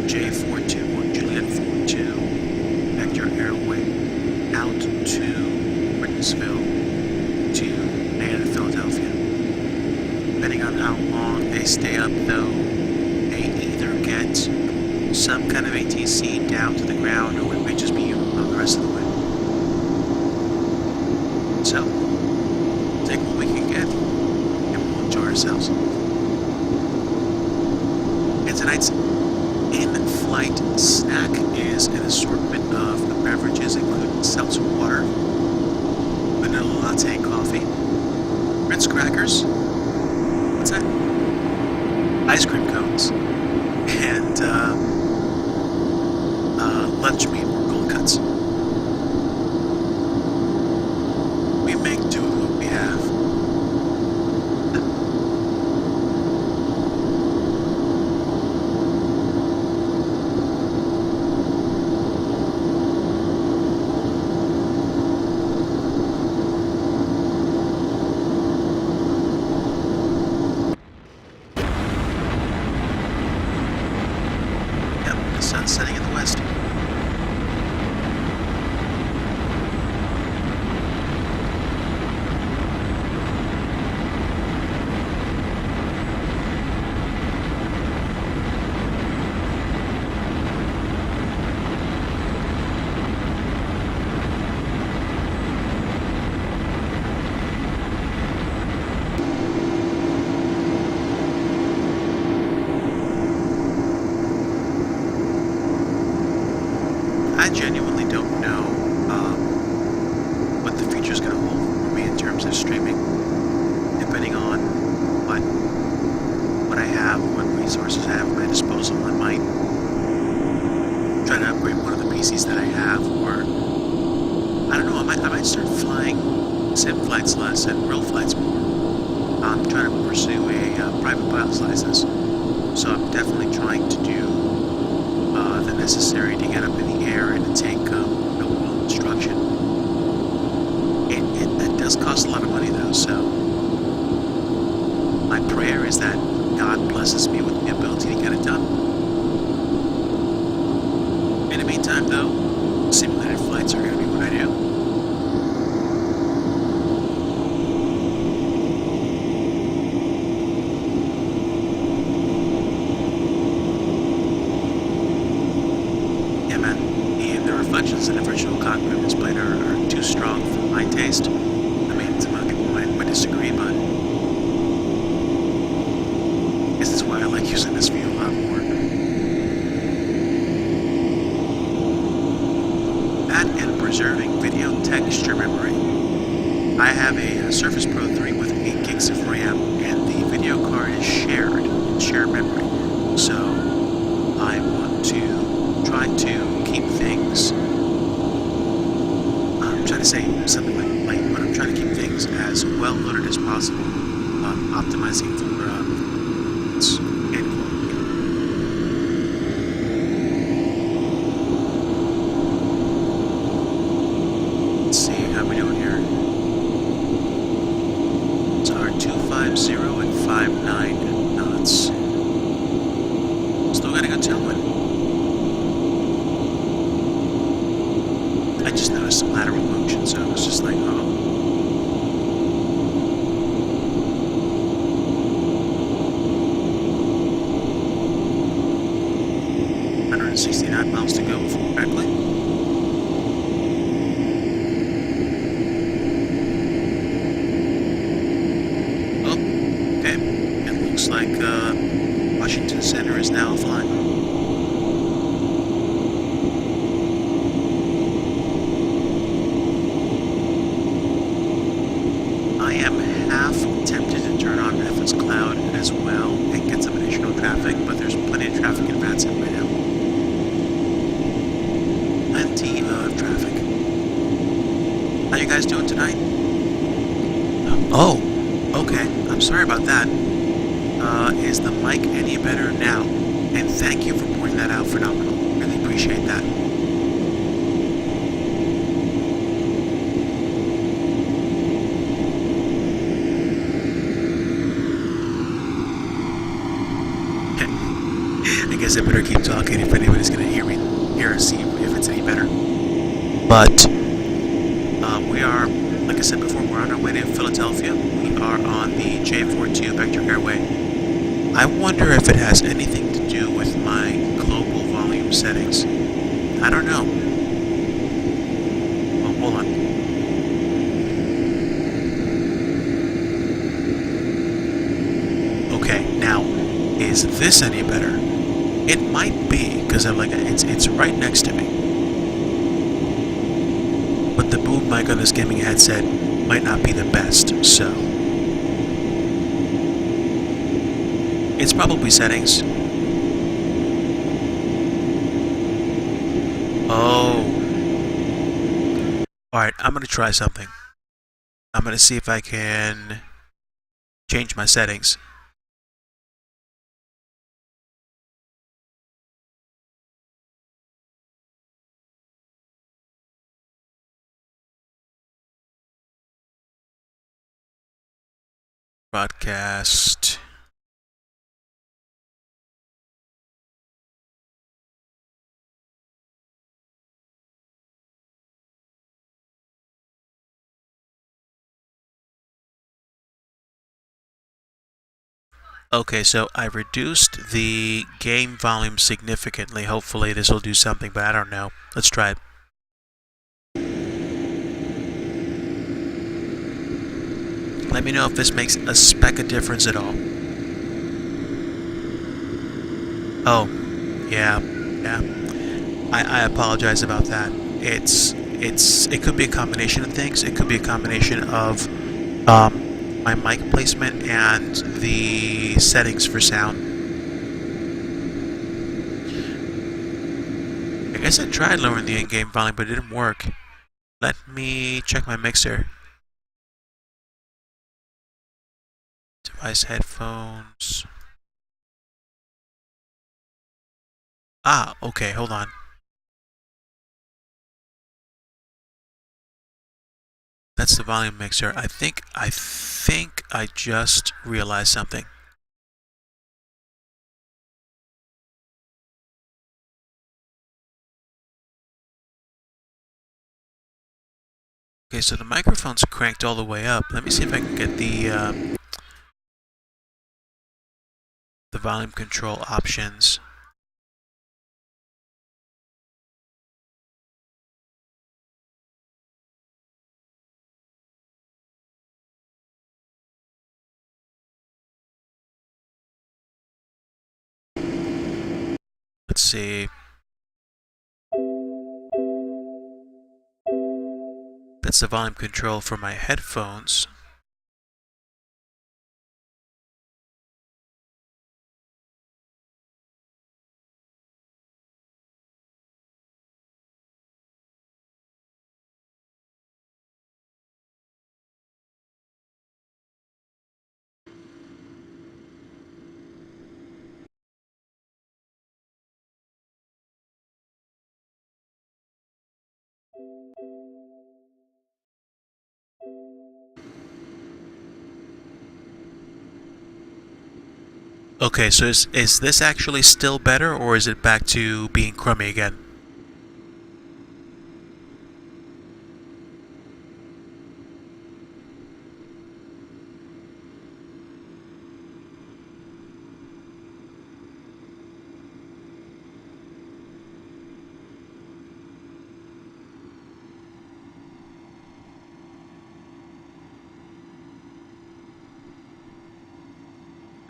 J42 or Juliet 42 Vector Airway out to Brickensville to and Philadelphia. Depending on how long they stay up, though, they either get some kind of ATC down to the ground, or it may just be on the rest of the way. So, take what we can get, and we'll enjoy ourselves. And tonight's in-flight snack is an assortment of beverages, including seltzer water, vanilla latte coffee, Ritz crackers, what's that? Ice cream cones, and lunch meat or cold cuts. We make do with what we have. Yep, the sun's setting in the west. I genuinely don't know what the future's going to hold for me in terms of streaming, depending on what I have, what resources I have at my disposal. I might try to upgrade one of the PCs that I have, or I don't know. I might start flying sim flights less and real flights more. I'm trying to pursue a private pilot's license, so I'm definitely trying to do the necessary to get up in the air and to take real-world instruction. That does cost a lot of money, though, so my prayer is that God blesses me with the ability to get it done. In the meantime, though, simulated flights are going to be what I do. The reflections in the virtual cockpit display are too strong for my taste. I mean, some other people might disagree, but I guess that's why I like using this view a lot more. That and preserving video texture memory. I have a Surface Pro 3 with 8 gigs of RAM, and the video card is shared memory. So I want to try to keep things, I'm trying to say something like light, but I'm trying to keep things as well loaded as possible, optimizing for performance and quality. Let's see how we doing here. So 50 at 59 knots. Still got a good tailwind. I just noticed some lateral motion, so I was just like, oh. 169 miles to go before correctly. Oh, okay. It looks like Washington Center is now offline. I am half tempted to turn on FS Cloud as well and get some additional traffic, but there's plenty of traffic in Madsen right now. Plenty of traffic. How you guys doing tonight? Oh, okay. I'm sorry about that. Is the mic any better now? And thank you for pointing that out. Phenomenal. Really appreciate that. I guess I better keep talking if anybody's gonna hear or see if it's any better. But we are, like I said before, we're on our way to Philadelphia. We are on the J42 Vector Airway. I wonder if it has anything to do with my global volume settings. I don't know. Well, hold on. Okay, now, is this any better? It might be, because I'm like, it's right next to me. But the boom mic on this gaming headset might not be the best, so it's probably settings. Oh. Alright, I'm gonna try something. I'm gonna see if I can change my settings. Broadcast. Okay, so I reduced the game volume significantly. Hopefully this will do something, but I don't know. Let's try it. Let me know if this makes a speck of difference at all. Oh, yeah. I apologize about that. It could be a combination of things. It could be a combination of my mic placement and the settings for sound. I guess I tried lowering the in-game volume, but it didn't work. Let me check my mixer. Device headphones. Ah, okay, hold on. That's the volume mixer. I think I just realized something. Okay, so the microphone's cranked all the way up. Let me see if I can get the volume control options. Let's see. That's the volume control for my headphones. Okay, so is this actually still better, or is it back to being crummy again?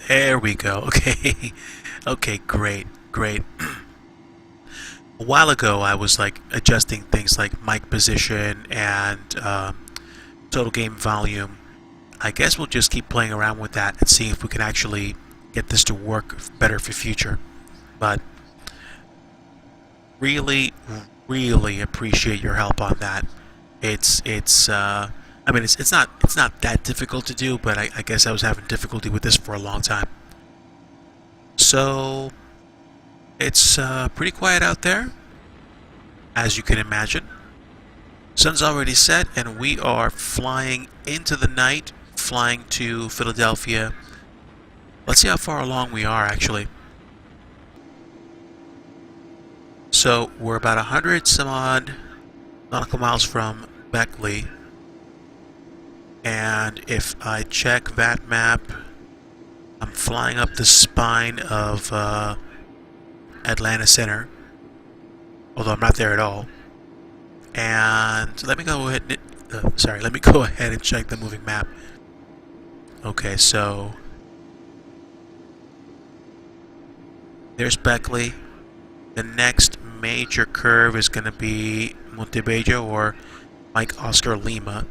There we go. Okay. Okay, great. Great. A while ago, I was like adjusting things like mic position and total game volume. I guess we'll just keep playing around with that and see if we can actually get this to work better for future. But really, really appreciate your help on that. I mean, it's not that difficult to do, but I guess I was having difficulty with this for a long time. So it's pretty quiet out there, as you can imagine. Sun's already set, and we are flying into the night, flying to Philadelphia. Let's see how far along we are, actually. So we're about 100 some odd nautical miles from Beckley. And if I check that map, I'm flying up the spine of Atlanta Center, although I'm not there at all. And let me go ahead and check the moving map. Okay, so there's Beckley. The next major curve is going to be Montebello or Mike Oscar Lima.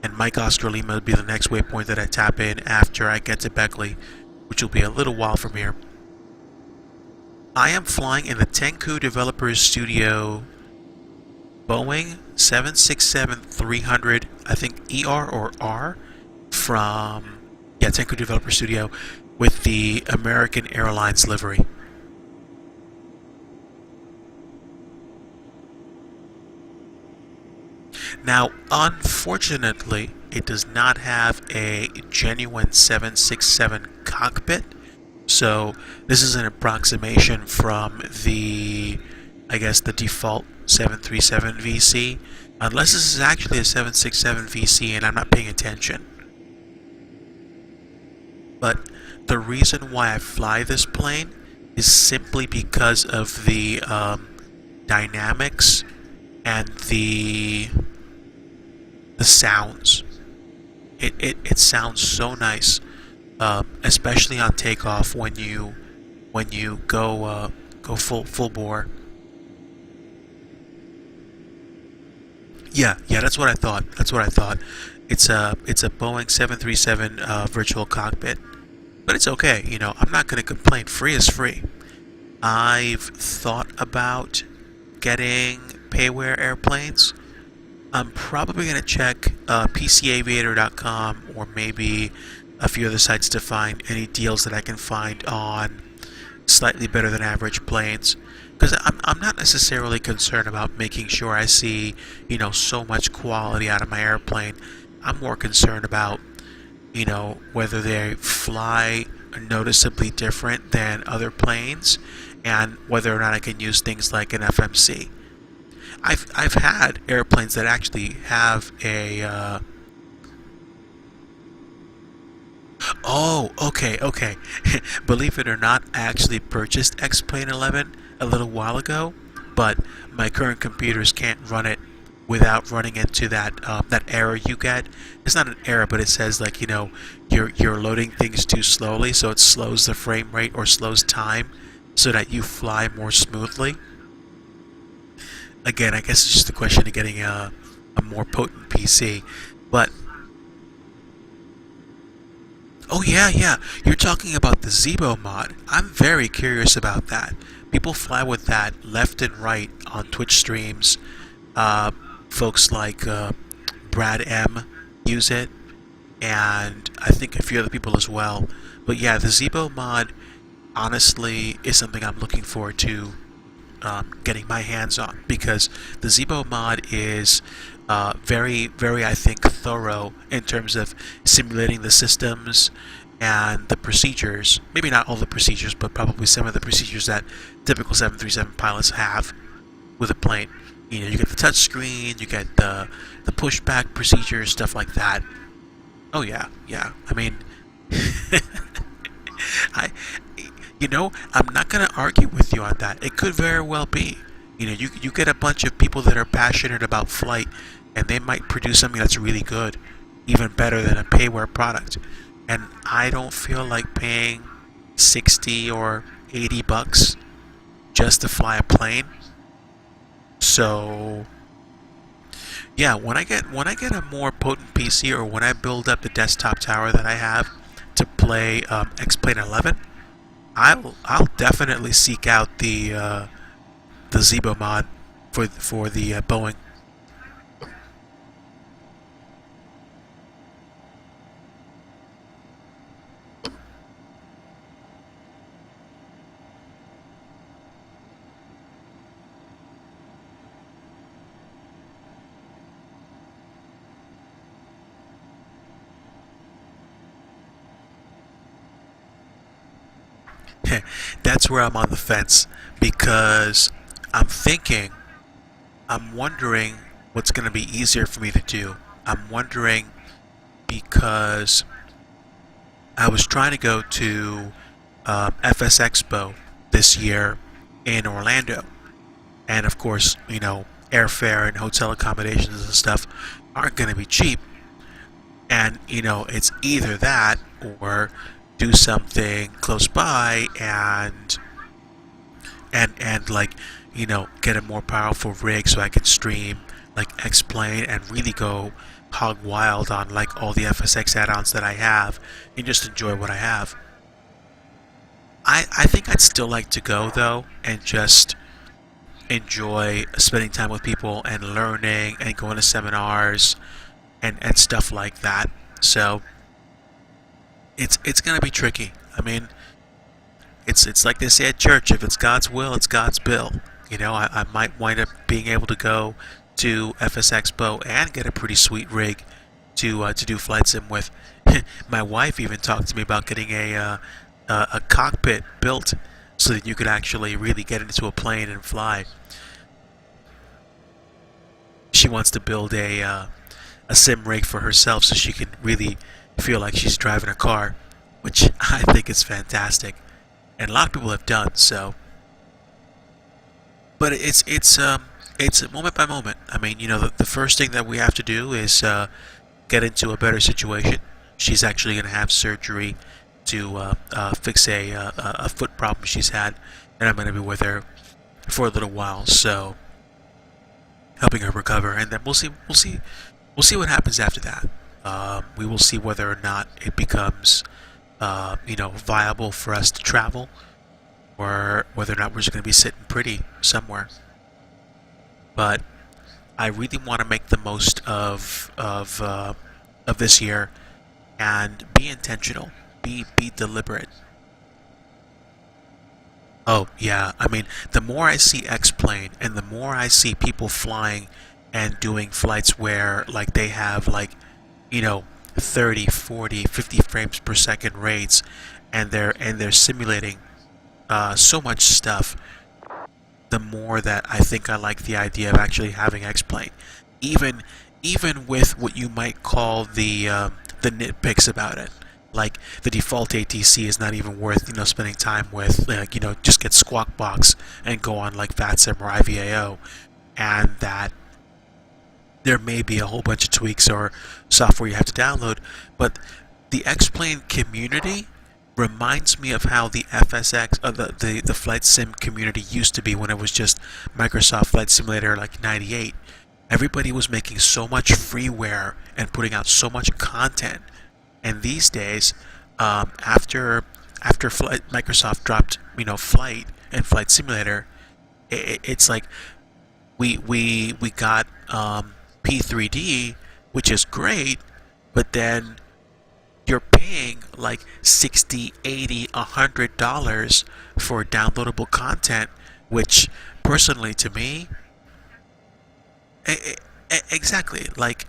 And Mike Oscar Lima will be the next waypoint that I tap in after I get to Beckley, which will be a little while from here. I am flying in the Tenku Developers Studio Boeing 767-300, I think ER or R, from Tenku Developer Studio with the American Airlines livery. Now, unfortunately, it does not have a genuine 767 cockpit, so this is an approximation from the, I guess, the default 737 VC, unless this is actually a 767 VC and I'm not paying attention. But the reason why I fly this plane is simply because of the dynamics and the sounds. It sounds so nice, especially on takeoff when you go full bore. Yeah, that's what I thought. It's a Boeing 737 virtual cockpit, but it's okay. You know, I'm not going to complain. Free is free. I've thought about getting payware airplanes. I'm probably going to check PCAviator.com or maybe a few other sites to find any deals that I can find on slightly better than average planes. Because I'm not necessarily concerned about making sure I see, you know, so much quality out of my airplane. I'm more concerned about, you know, whether they fly noticeably different than other planes and whether or not I can use things like an FMC. I've had airplanes that actually have a oh, okay. Believe it or not, I actually purchased X-Plane 11 a little while ago, but my current computers can't run it without running into that that error you get. It's not an error, but it says, like, you know, you're loading things too slowly, so it slows the frame rate or slows time so that you fly more smoothly. Again, I guess it's just a question of getting a more potent PC. But oh yeah, you're talking about the Zebo mod. I'm very curious about that. People fly with that left and right on Twitch streams. Folks like Brad M use it, and I think a few other people as well. But yeah, the Zebo mod honestly is something I'm looking forward to getting my hands on, because the Zebo mod is very, very, I think, thorough in terms of simulating the systems and the procedures, maybe not all the procedures, but probably some of the procedures that typical 737 pilots have with a plane. You know, you get the touch screen, you get the pushback procedures, stuff like that. Oh yeah, yeah. I mean, I, I'm not gonna argue with you on that. It could very well be. You know, you get a bunch of people that are passionate about flight, and they might produce something that's really good, even better than a payware product. And I don't feel like paying 60 or 80 bucks just to fly a plane. So yeah, when I get a more potent PC, or when I build up the desktop tower that I have to play X-Plane 11, I'll definitely seek out the Zebo mod for the Boeing. That's where I'm on the fence, because I'm thinking, I'm wondering what's going to be easier for me to do. I'm wondering because I was trying to go to FS Expo this year in Orlando, and of course, you know, airfare and hotel accommodations and stuff aren't going to be cheap. And you know, it's either that or do something close by and like, you know, get a more powerful rig so I can stream like X-Plane and really go hog wild on like all the FSX add-ons that I have and just enjoy what I have. I think I'd still like to go though and just enjoy spending time with people and learning and going to seminars and stuff like that. So it's gonna be tricky. I mean, it's like they say at church: if it's God's will, it's God's bill. You know, I might wind up being able to go to FS Expo and get a pretty sweet rig to do flight sim with. My wife even talked to me about getting a cockpit built so that you could actually really get into a plane and fly. She wants to build a sim rig for herself so she can really feel like she's driving a car, which I think is fantastic, and a lot of people have done so. But it's moment by moment. I mean, you know, the first thing that we have to do is get into a better situation. She's actually going to have surgery to fix a foot problem she's had, and I'm going to be with her for a little while, so helping her recover, and then we'll see what happens after that. We will see whether or not it becomes, you know, viable for us to travel, or whether or not we're just going to be sitting pretty somewhere. But I really want to make the most of this year and be intentional, be deliberate. Oh yeah, I mean, the more I see X-Plane and the more I see people flying and doing flights where like they have like, you know, 30, 40, 50 frames per second rates, and they're simulating so much stuff, the more that I think I like the idea of actually having X-Plane. Even with what you might call the nitpicks about it. Like the default ATC is not even worth, you know, spending time with. Like, you know, just get Squawk Box and go on like FATSIM or IVAO, and that there may be a whole bunch of tweaks or software you have to download. But the X-Plane community reminds me of how the FSX, the flight sim community used to be when it was just Microsoft Flight Simulator like 98. Everybody was making so much freeware and putting out so much content. And these days, after Microsoft dropped, you know, Flight and Flight Simulator, it's like we got P3D, which is great, but then you're paying like $60, $80, $100 for downloadable content, which personally to me, exactly, like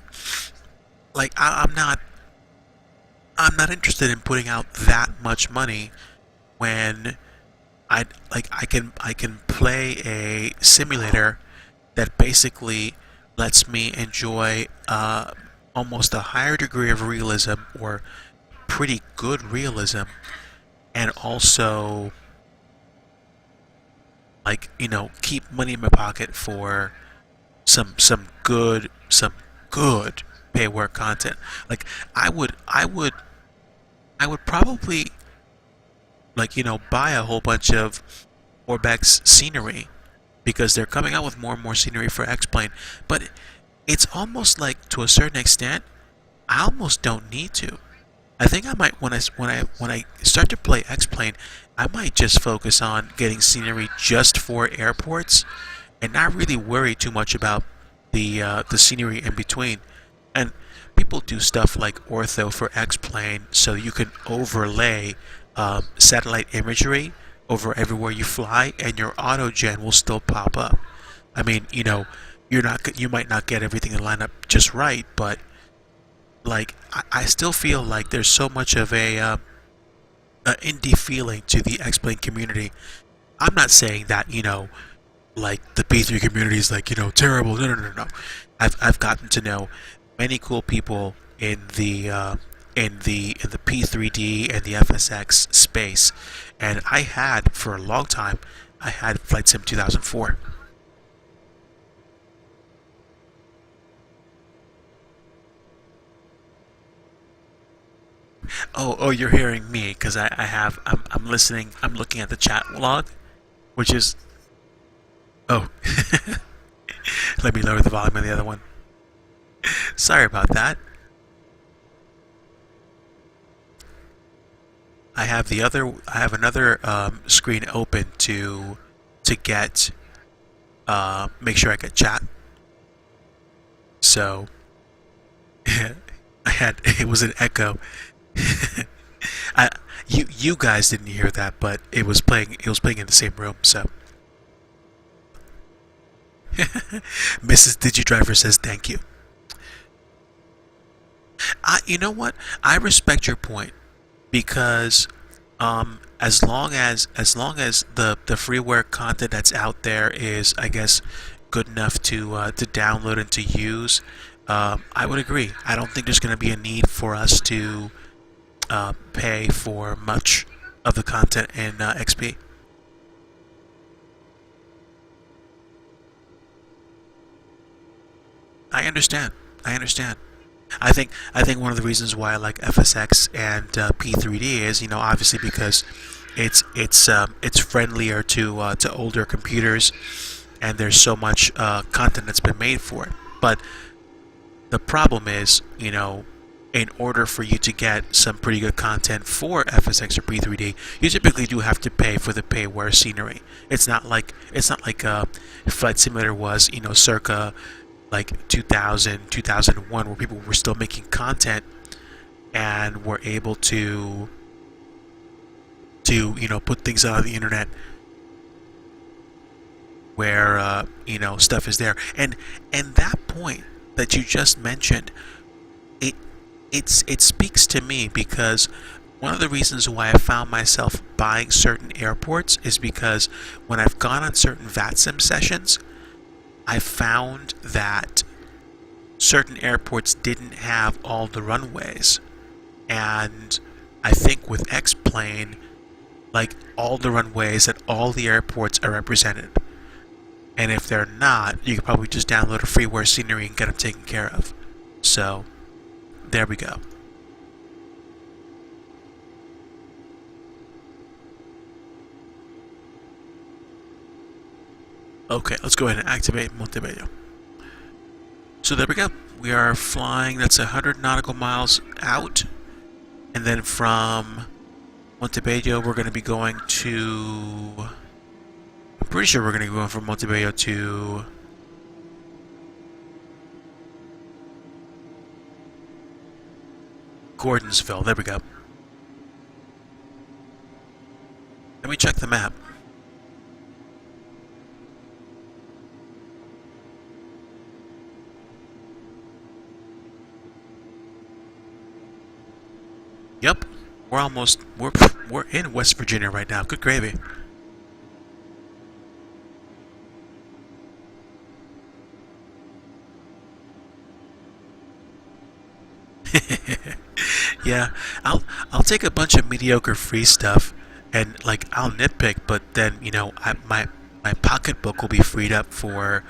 I'm not I'm not interested in putting out that much money when I can play a simulator that basically lets me enjoy almost a higher degree of realism or pretty good realism, and also keep money in my pocket for some good pay work content. Like I would probably buy a whole bunch of Orbex scenery because they're coming out with more and more scenery for X-Plane, but it's almost like, to a certain extent, I almost don't need to. I think I might, when I start to play X-Plane, I might just focus on getting scenery just for airports and not really worry too much about the scenery in between. And people do stuff like ortho for X-Plane, so you can overlay satellite imagery over everywhere you fly, and your auto gen will still pop up. I mean, you might not get everything to line up just right, but I still feel like there's so much of a indie feeling to the X-Plane community. I'm not saying that like the P3 community is terrible. No, no, no, no. I've gotten to know many cool people in the P3D and the FSX space, and I had, for a long time, I had Flight Sim 2004. Oh, you're hearing me because I'm listening. I'm looking at the chat log, which is, oh, let me lower the volume on the other one. Sorry about that. I have another screen open to get make sure I get chat. So it was an echo. I you guys didn't hear that, but it was playing in the same room. So Mrs. Digidriver says thank you. You know what? I respect your point because as long as the freeware content that's out there is, I guess, good enough to download and to use, I would agree. I don't think there's going to be a need for us to pay for much of the content in XP. I understand. I understand. I think one of the reasons why I like FSX and P3D is, obviously because it's friendlier to older computers, and there's so much content that's been made for it. But the problem is, in order for you to get some pretty good content for FSX or P3D, you typically do have to pay for the payware scenery. It's not like Flight Simulator was, circa like 2000, 2001, where people were still making content and were able to put things out on the internet where stuff is there. And that point that you just mentioned, it speaks to me because one of the reasons why I found myself buying certain airports is because when I've gone on certain VATSIM sessions, I found that certain airports didn't have all the runways. And I think with X-Plane, like, all the runways at all the airports are represented. And if they're not, you can probably just download a freeware scenery and get them taken care of. So, there we go. Okay, let's go ahead and activate Montebello. So there we go. We are flying, that's 100 nautical miles out. And then from Montebello, we're going to be going to... I'm pretty sure we're going to be going from Montebello to... Gordonsville. There we go. Let me check the map. Yep, we're in West Virginia right now. Good gravy. Yeah, I'll take a bunch of mediocre free stuff, and like I'll nitpick, but then my pocketbook will be freed up for,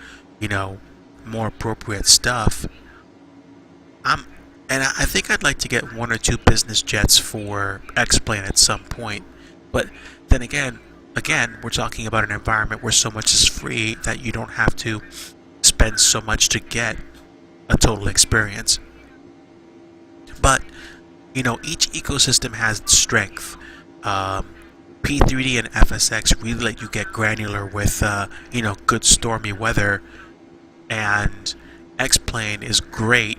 more appropriate stuff. I'm and I think I'd like to get one or two business jets for X-Plane at some point. But then again, we're talking about an environment where so much is free that you don't have to spend so much to get a total experience. But each ecosystem has strength. P3D and FSX really let you get granular with good stormy weather, and X-Plane is great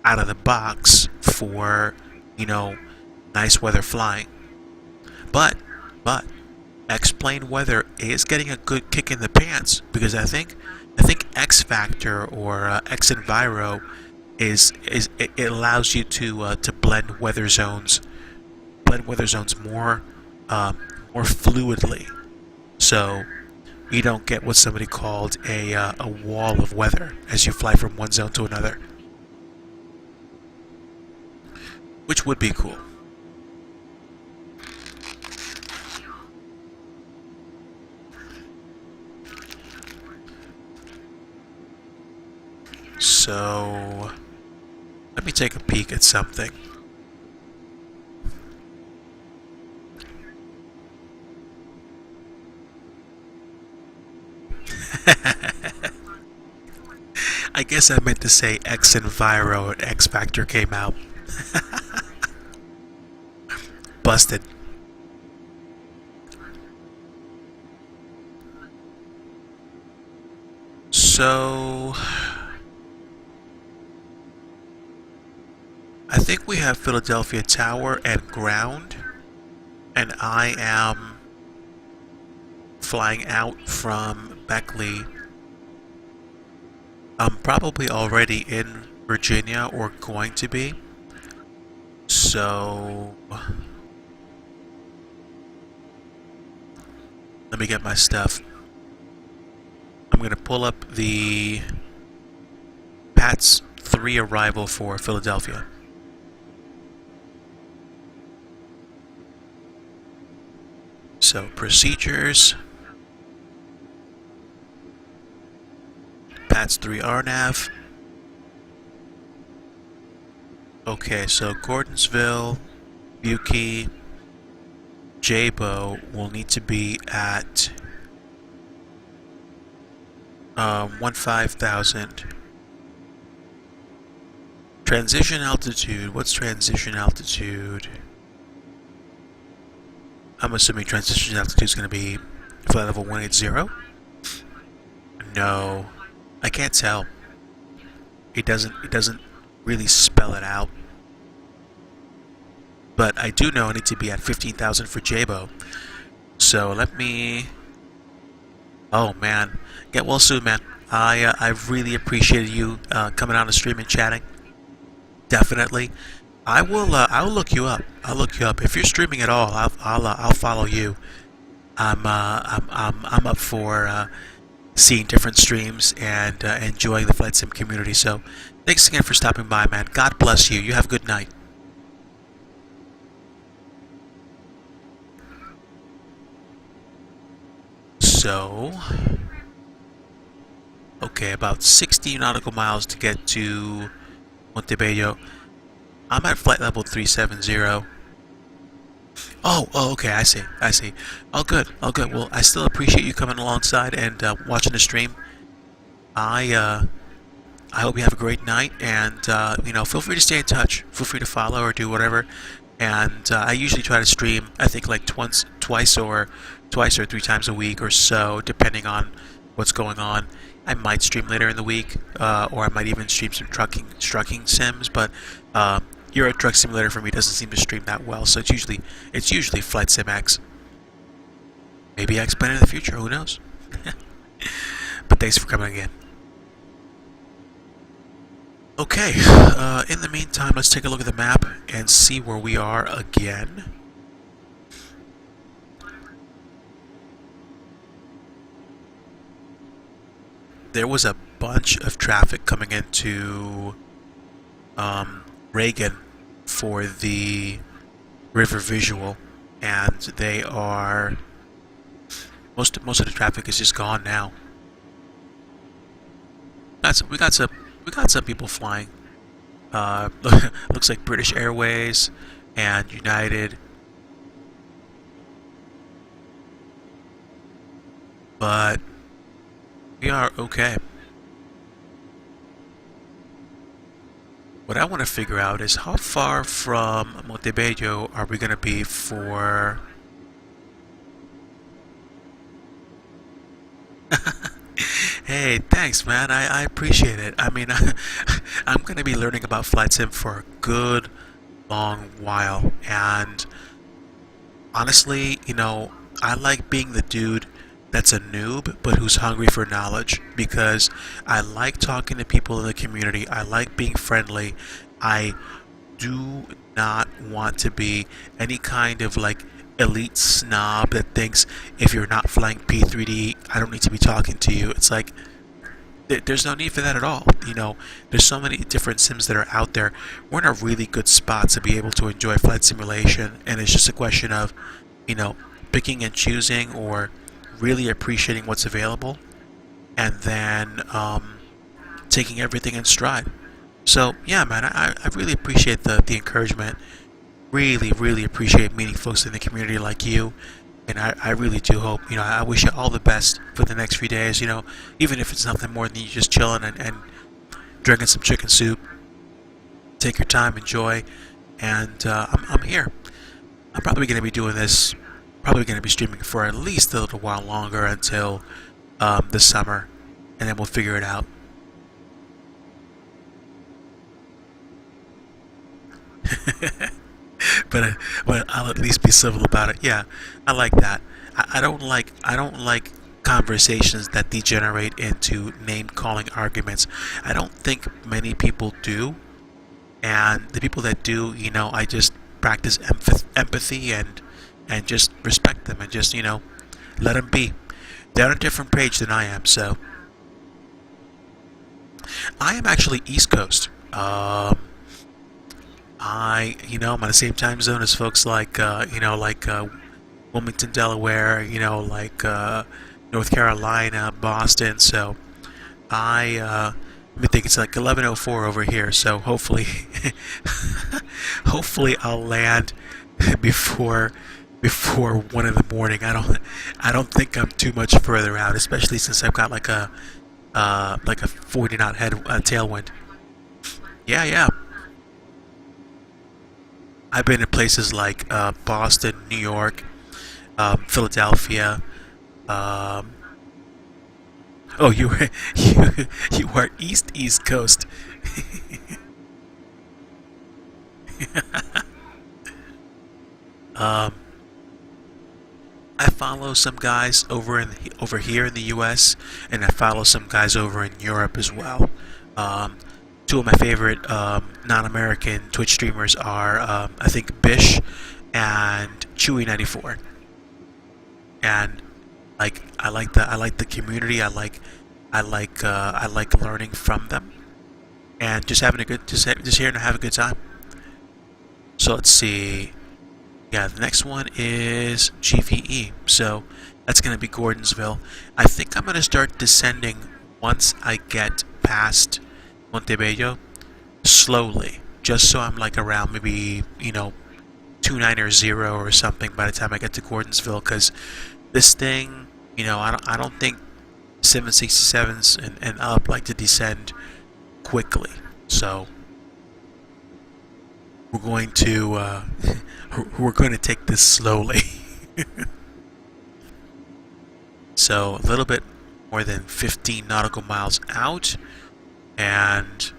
out of the box for nice weather flying. But X-Plane weather is getting a good kick in the pants, because I think X Factor or X Enviro it allows you to blend weather zones more fluidly, so you don't get what somebody called a wall of weather as you fly from one zone to another, which would be cool. So let me take a peek at something. I guess I meant to say X Enviro and X Factor came out. Busted. So I think we have Philadelphia Tower and ground, and I am flying out from Beckley. I'm probably already in Virginia, or going to be. So let me get my stuff. I'm going to pull up the PATS 3 arrival for Philadelphia. So procedures, PATS 3 RNAV. Okay, so Gordonsville, Buki, Jabo will need to be at 15,000. Transition altitude, what's transition altitude? I'm assuming transition altitude is going to be flight level 180. No, I can't tell. It doesn't really spell it out. But I do know I need to be at 15,000 for Jabo. So let me. Oh man, get well soon, man. I really appreciated you coming on the stream and chatting. Definitely. I will look you up. I'll look you up. If you're streaming at all, I'll follow you. I'm up for seeing different streams and enjoying the Flight Sim community. So, thanks again for stopping by, man. God bless you. You have a good night. So, okay, about 60 nautical miles to get to Montebello. I'm at flight level 370. Oh, okay, I see. All good. Well, I still appreciate you coming alongside and watching the stream. I hope you have a great night, and feel free to stay in touch. Feel free to follow or do whatever. And I usually try to stream, I think, like twice or 3 times a week or so, depending on what's going on. I might stream later in the week, or I might even stream some trucking sims, but Euro Truck Simulator for me doesn't seem to stream that well, so it's usually Flight Sim X. Maybe X-Plane in the future, who knows? But thanks for coming again. Okay, in the meantime, let's take a look at the map and see where we are again. There was a bunch of traffic coming into Reagan for the river visual, and they are most of the traffic is just gone now. We got some people flying. Looks like British Airways and United, but we are okay. What I want to figure out is how far from Montebello are we going to be for... Hey, thanks, man. I appreciate it. I mean, I'm going to be learning about flight sim for a good long while, and honestly, you know, I like being the dude that's a noob but who's hungry for knowledge, because I like talking to people in the community. I like being friendly. I do not want to be any kind of like elite snob that thinks if you're not flying P3D, I don't need to be talking to you. It's like there's no need for that at all. You know, there's so many different sims that are out there. We're in a really good spot to be able to enjoy flight simulation, and it's just a question of, you know, picking and choosing or really appreciating what's available, and then taking everything in stride. So yeah, man, I really appreciate the encouragement. Really appreciate meeting folks in the community like you, and I really do hope, you know, I wish you all the best for the next few days. You know, even if it's nothing more than you just chilling and drinking some chicken soup. Take your time, enjoy, and I'm here. I'm probably going to be doing this, probably going to be streaming for at least a little while longer until the summer, and then we'll figure it out. but I'll at least be civil about it. Yeah, I like that. I don't like conversations that degenerate into name calling arguments. I don't think many people do, and the people that do, you know, I just practice empathy and just respect them and just, you know, let them be. They're on a different page than I am, so I am actually East Coast. You know, I'm on the same time zone as folks like, you know, like Wilmington, Delaware, you know, like North Carolina, Boston. So let me think, it's like 11:04 over here. So hopefully, hopefully I'll land before 1 in the morning. I don't think I'm too much further out, especially since I've got like a 40 knot tailwind. Yeah. I've been in places like Boston, New York, Philadelphia. Oh, you were you are East Coast. I follow some guys over here in the U.S. and I follow some guys over in Europe as well. Two of my favorite non-American Twitch streamers are, I think, Bish and Chewy94. And like, I like the community. I like learning from them, and just having just here to have a good time. So let's see. Yeah, the next one is GVE. So that's going to be Gordonsville. I think I'm going to start descending once I get past Montebello, slowly, just so I'm like around maybe, you know, 290 or something by the time I get to Gordonsville, because this thing, you know, I don't think 767s and up like to descend quickly. So we're going to take this slowly. So a little bit more than 15 nautical miles out, and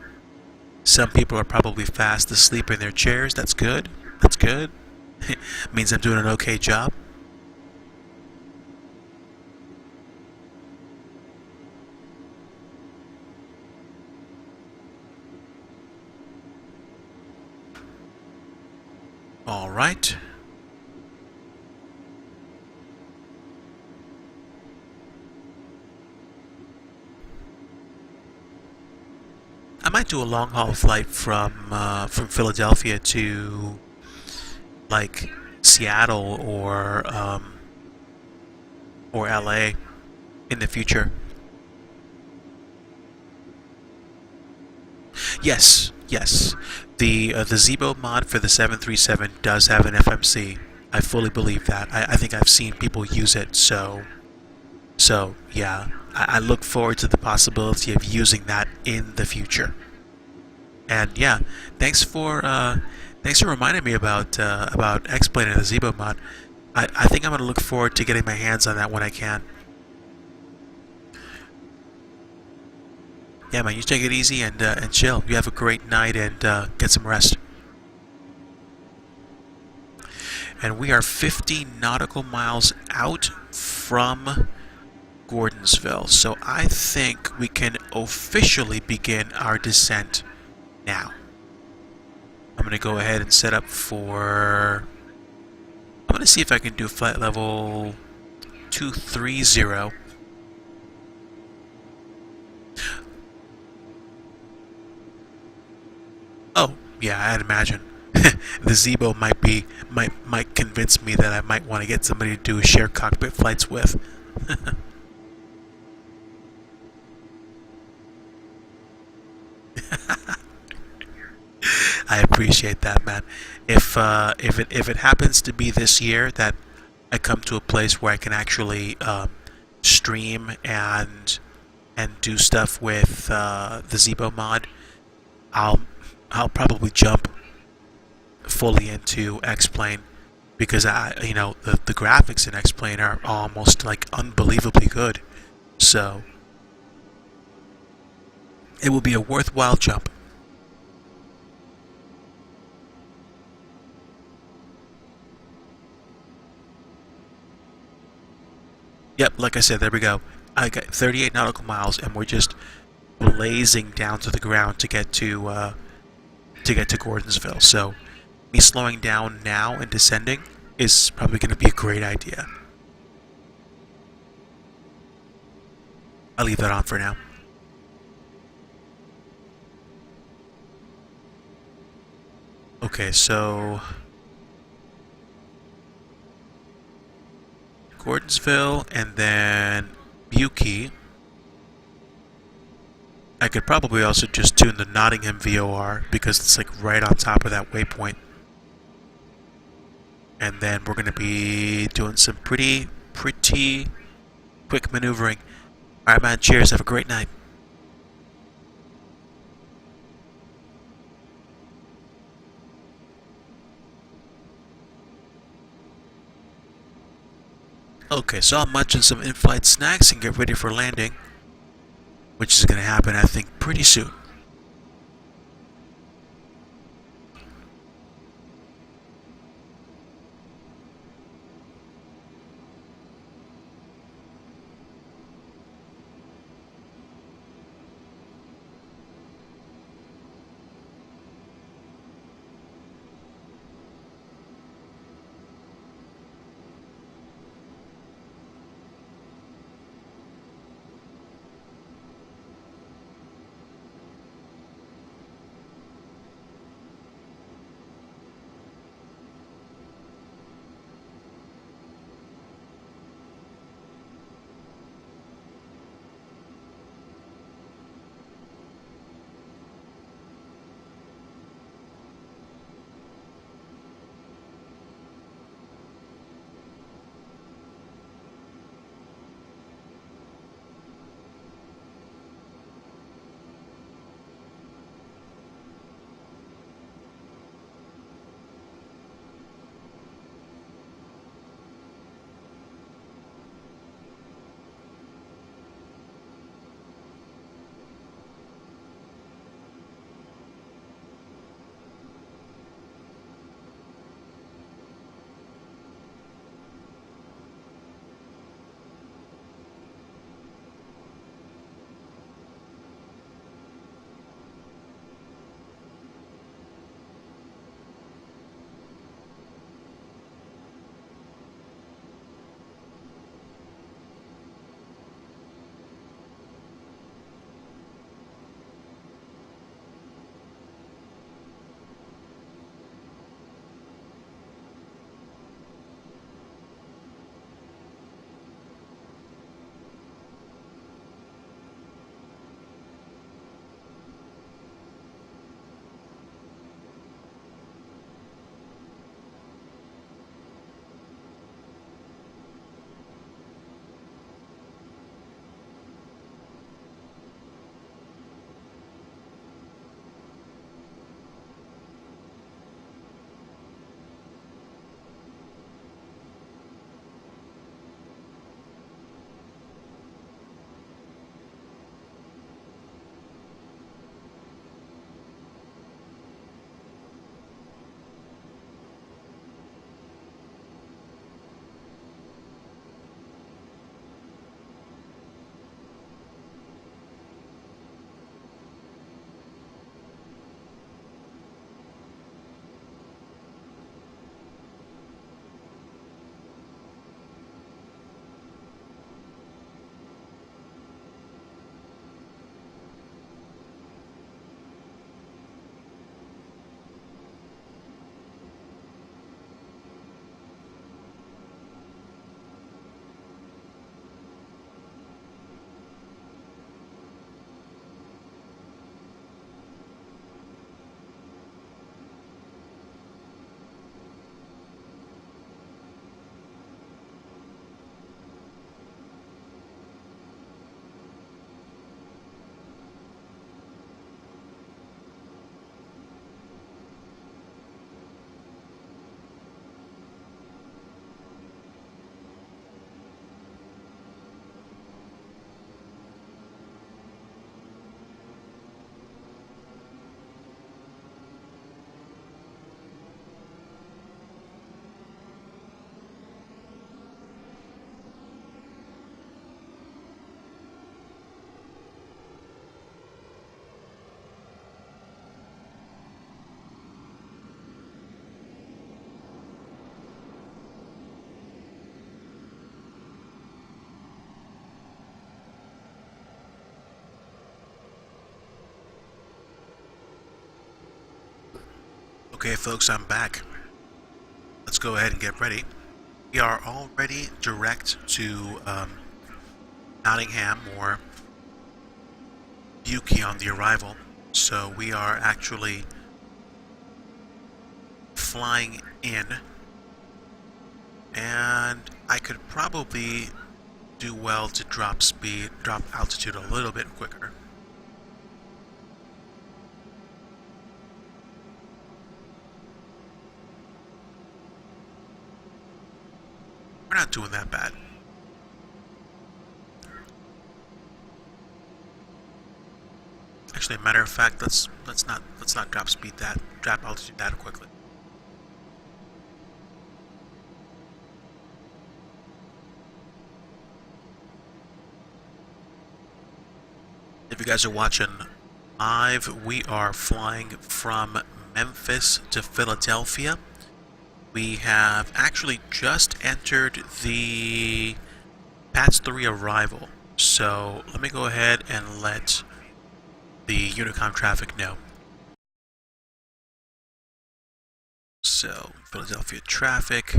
some people are probably fast asleep in their chairs. That's good. That's good. Means I'm doing an okay job. right. I might do a long haul flight from Philadelphia to like Seattle or LA in the future. Yes, yes. The Zebo mod for the 737 does have an FMC. I fully believe that. I think I've seen people use it. So yeah, I look forward to the possibility of using that in the future. And yeah, thanks for reminding me about X-Plane and the Zebo mod. I think I'm gonna look forward to getting my hands on that when I can. Yeah, man, you take it easy and chill. You have a great night and get some rest. And we are 50 nautical miles out from Gordonsville, so I think we can officially begin our descent now. I'm going to go ahead and set up for... I'm going to see if I can do flight level 230. Oh, yeah, I'd imagine. The Zebo might convince me that I might want to get somebody to do share cockpit flights with. I appreciate that, man. If it happens to be this year that I come to a place where I can actually stream and do stuff with the Zebo mod, I'll probably jump fully into X-Plane because the graphics in X-Plane are almost like unbelievably good. So it will be a worthwhile jump. Yep, like I said, there we go. I got 38 nautical miles, and we're just blazing down to the ground to get to Gordonsville. So, me slowing down now and descending is probably going to be a great idea. I'll leave that on for now. Okay, so Gordonsville and then BBQ. I could probably also just tune the Nottingham VOR because it's like right on top of that waypoint. And then we're going to be doing some pretty quick maneuvering. Alright, man, cheers, have a great night. Okay, so I'll munch on some in-flight snacks and get ready for landing, which is going to happen, I think, pretty soon. Okay, folks, I'm back. Let's go ahead and get ready. We are already direct to Nottingham or BBQ on the arrival, so we are actually flying in, and I could probably do well to drop altitude a little bit quicker. We're not doing that bad. Actually, a matter of fact, let's not drop altitude that quickly. If you guys are watching live, we are flying from Memphis to Philadelphia. We have actually just entered the PATS 3 arrival. So let me go ahead and let the Unicom traffic know. So Philadelphia traffic,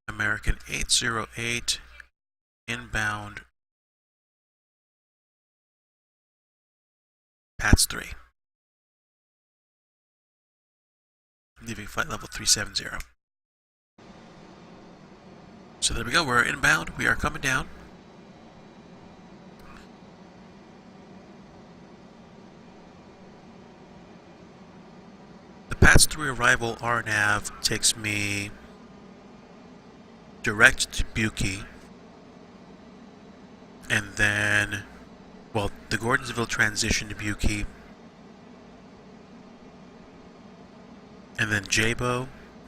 American 808, inbound, PATS 3. Leaving flight level 370. So there we go, we're inbound, we are coming down. The PATS 3 arrival RNAV takes me direct to BBQ, and then, well, the Gordonsville transition to BBQ, and then Jabo,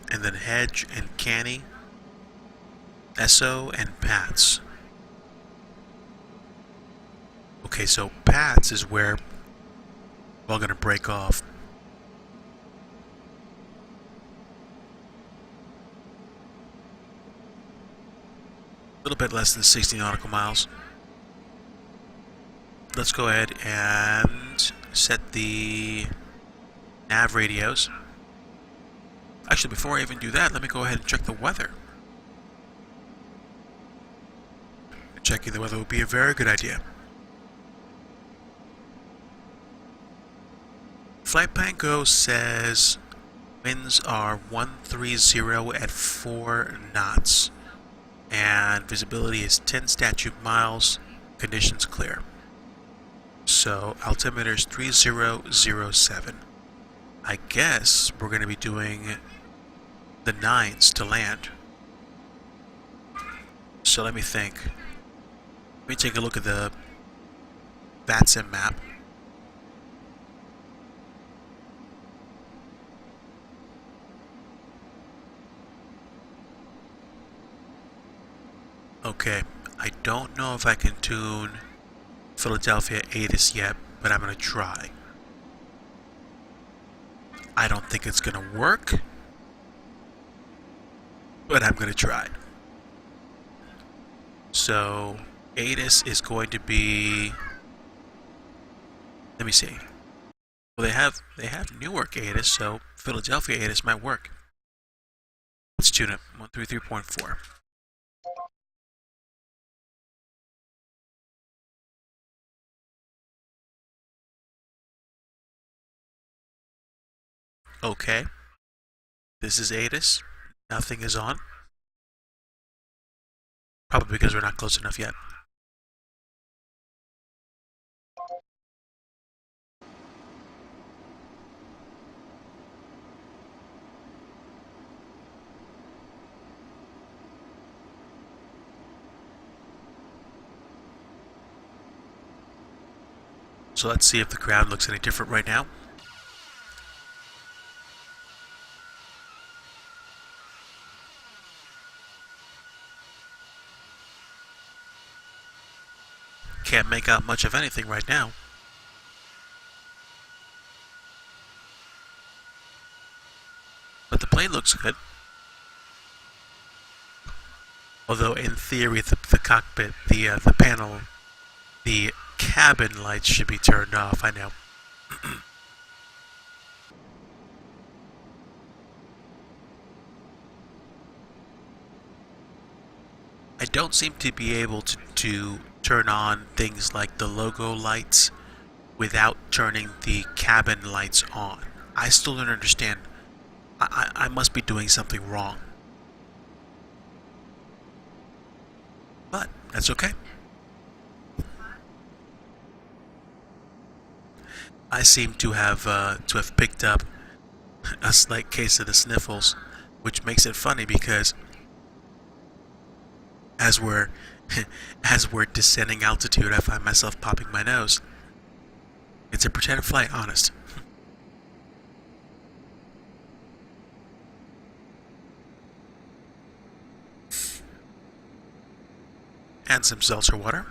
and then Hedge and Canny, SO, and PATS. Okay, so PATS is where we're all going to break off. A little bit less than 60 nautical miles. Let's go ahead and set the nav radios. Actually, before I even do that, let me go ahead and check the weather. Checking the weather would be a very good idea. Flight Pango says winds are 130 at 4 knots. And visibility is 10 statute miles, conditions clear. So altimeter is 3007. I guess we're going to be doing the 9s to land. So let me think. Let me take a look at the VATSIM map. Okay, I don't know if I can tune Philadelphia ATIS yet, but I'm going to try. I don't think it's going to work, but I'm going to try. So, ATIS is going to be, let me see. Well, they have Newark ATIS, so Philadelphia ATIS might work. Let's tune it, 133.4. Okay, this is ATIS, nothing is on. Probably because we're not close enough yet. So let's see if the ground looks any different right now. Can't make out much of anything right now. But the plane looks good. Although in theory the cockpit, the panel, the cabin lights should be turned off, I know. I don't seem to be able to turn on things like the logo lights without turning the cabin lights on. I still don't understand. I must be doing something wrong. But that's okay. I seem to have picked up a slight case of the sniffles, which makes it funny because as we're as we're descending altitude, I find myself popping my nose. It's a pretend flight, honest. And some seltzer water.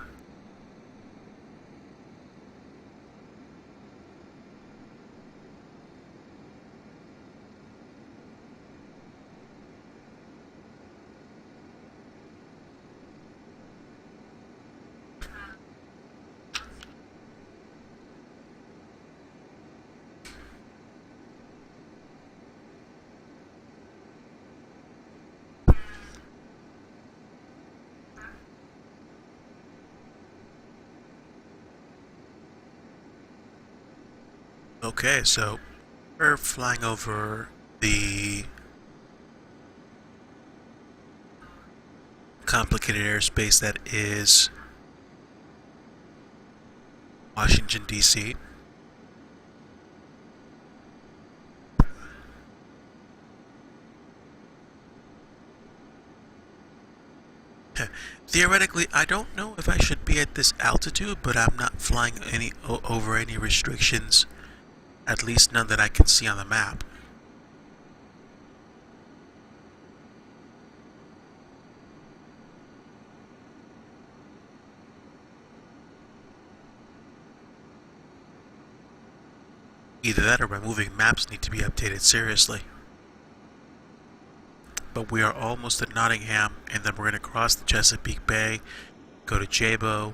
Okay, so we're flying over the complicated airspace that is Washington, D.C. Theoretically, I don't know if I should be at this altitude, but I'm not flying over any restrictions, at least none that I can see on the map. Either that or my moving maps need to be updated seriously. But we are almost at Nottingham, and then we're going to cross the Chesapeake Bay, go to Jabo,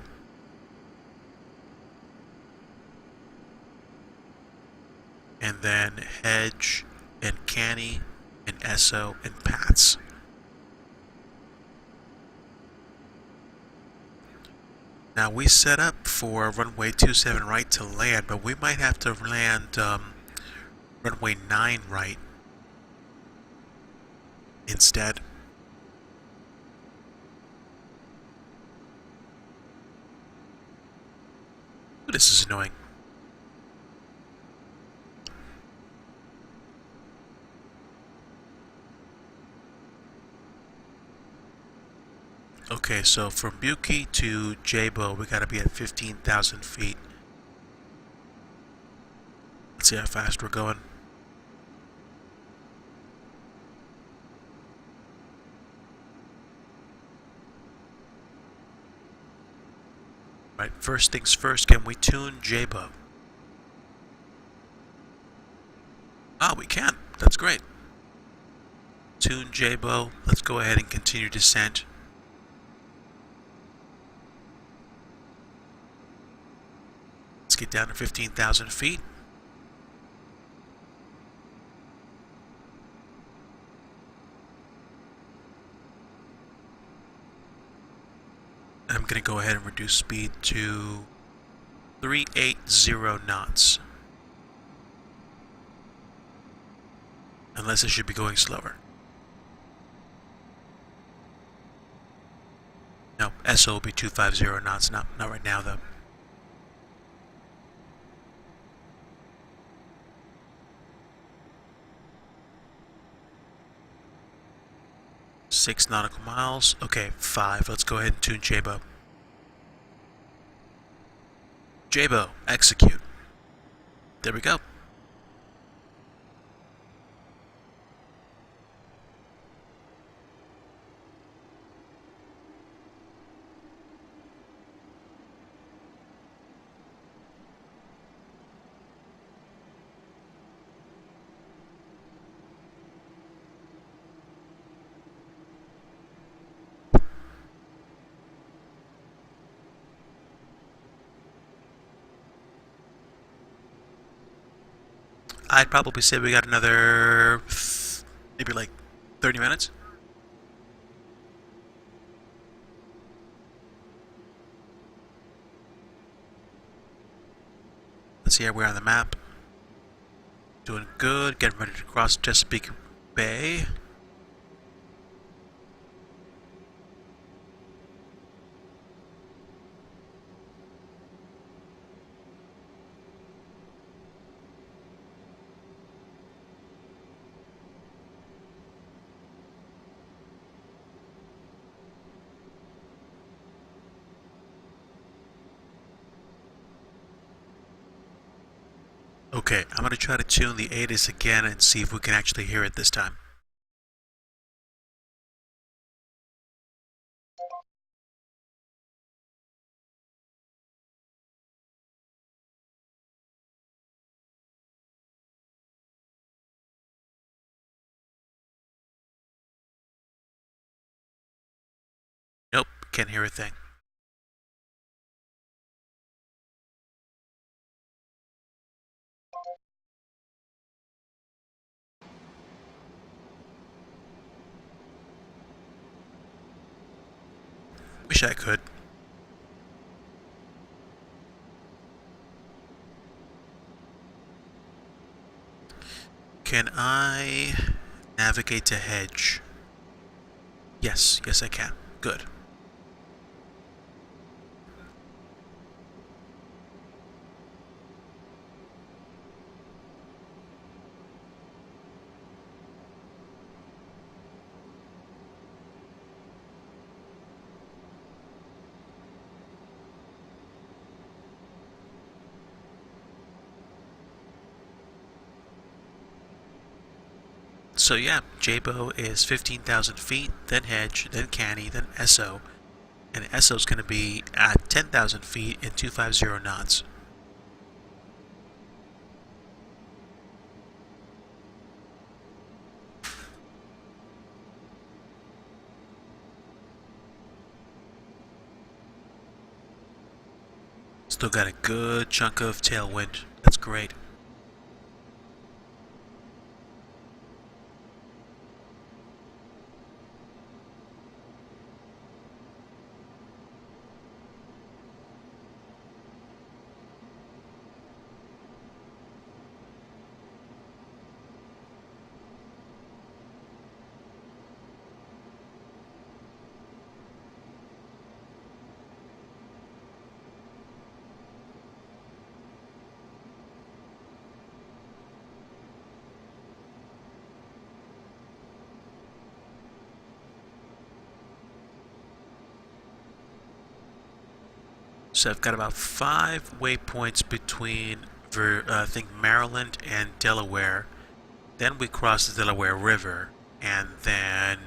and then Hedge, and Canny, and Esso, and Pats. Now we set up for runway 27 right to land, but we might have to land runway 9 right instead. Ooh, this is annoying. Okay, so from Buki to Jabo, we gotta be at 15,000 feet. Let's see how fast we're going. Right, first things first, can we tune Jabo? Ah, we can. That's great. Tune Jabo. Let's go ahead and continue descent. Let's get down to 15,000 feet. I'm going to go ahead and reduce speed to 380 knots. Unless it should be going slower. No, SO will be 250 knots, not right now though. Six nautical miles. Okay, 5. Let's go ahead and tune Jabo. Jabo, execute. There we go. I'd probably say we got another maybe like 30 minutes. see where we're on the map. Doing good. Getting ready to cross Chesapeake Bay. Okay, I'm going to try to tune the ATIS again and see if we can actually hear it this time. Nope, can't hear a thing. Wish I could. Can I navigate to hedge? Yes, yes I can. Good. So yeah, Jabo is 15,000 feet, then hedge, then canny, then SO, and SO is going to be at 10,000 feet and 250 knots. Still got a good chunk of tailwind. That's great. So I've got about 5 waypoints between, I think, Maryland and Delaware. Then we cross the Delaware River, and then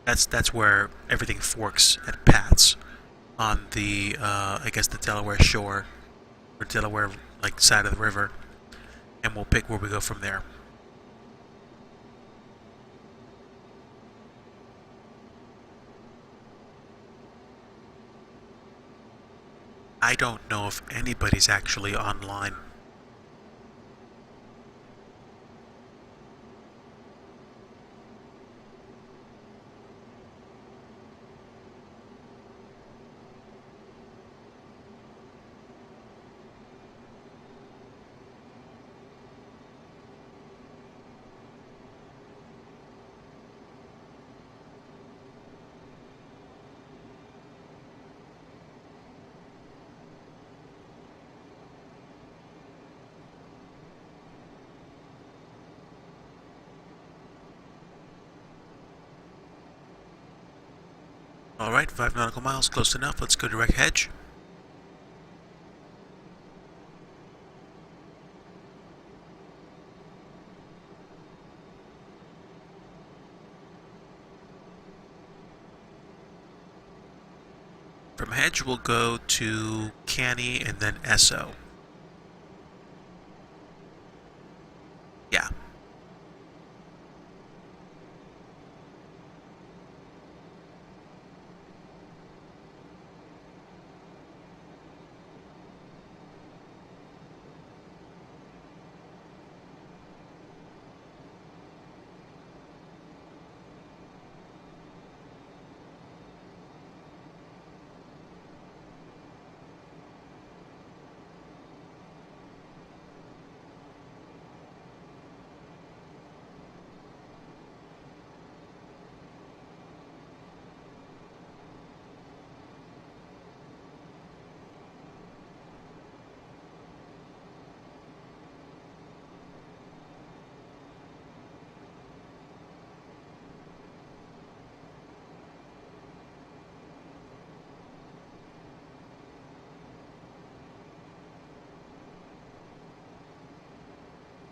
that's where everything forks at Pat's on the, I guess, the Delaware shore, or Delaware, like, side of the river, and we'll pick where we go from there. I don't know if anybody's actually online. Alright, 5 nautical miles, close enough. Let's go direct hedge. From hedge, we'll go to Canny and then SO. Yeah.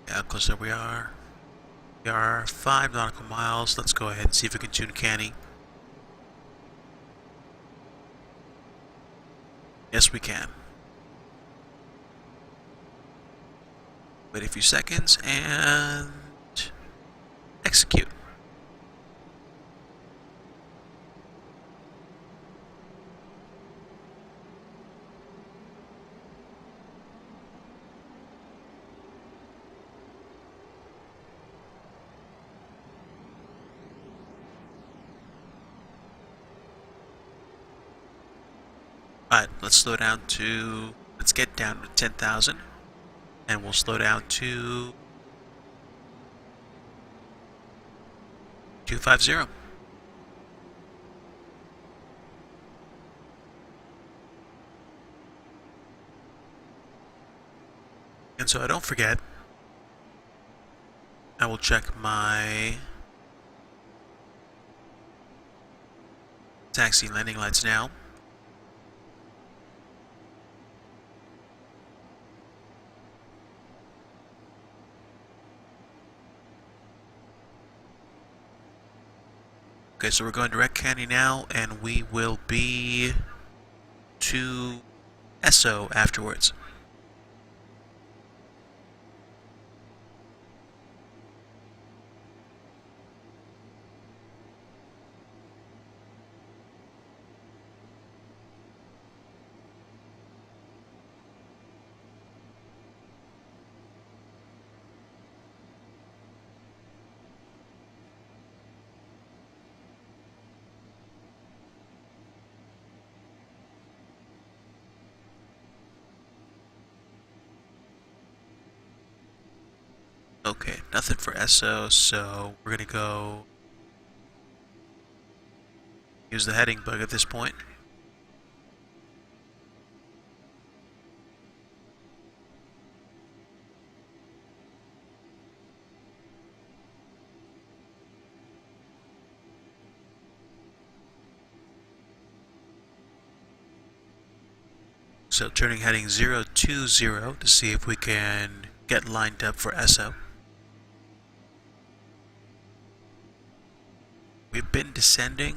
Yeah, how close we are. We are 5 nautical miles. Let's go ahead and see if we can tune Canny. Yes, we can. Wait a few seconds and execute. Alright, let's slow down to, let's get down to 10,000, and we'll slow down to 250. And so I don't forget, I will check my taxi landing lights now. Okay, so we're going direct Canny now, and we will be to Esso afterwards. Okay, nothing for Esso, so we're gonna go use the heading bug at this point. So turning heading 020 to see if we can get lined up for Esso. We've been descending.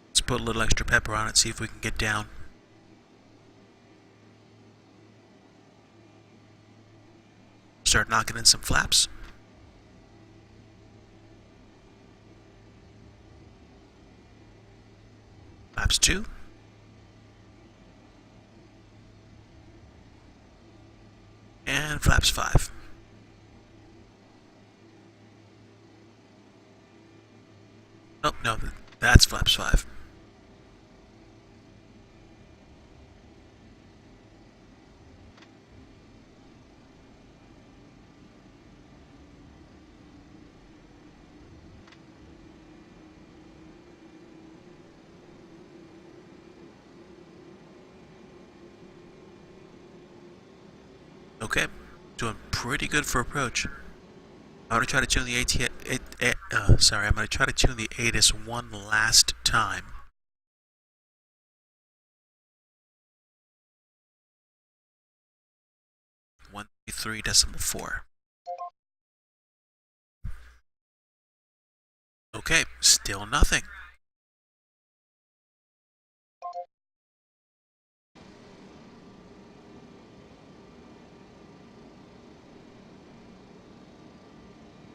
Let's put a little extra pepper on it, see if we can get down. Start knocking in some flaps. Flaps 2. And flaps 5. Oh, no, that's flaps 5. Okay, doing pretty good for approach. I'm gonna try to tune the I'm gonna try to tune the ATIS one last time. 133.4. Okay, still nothing.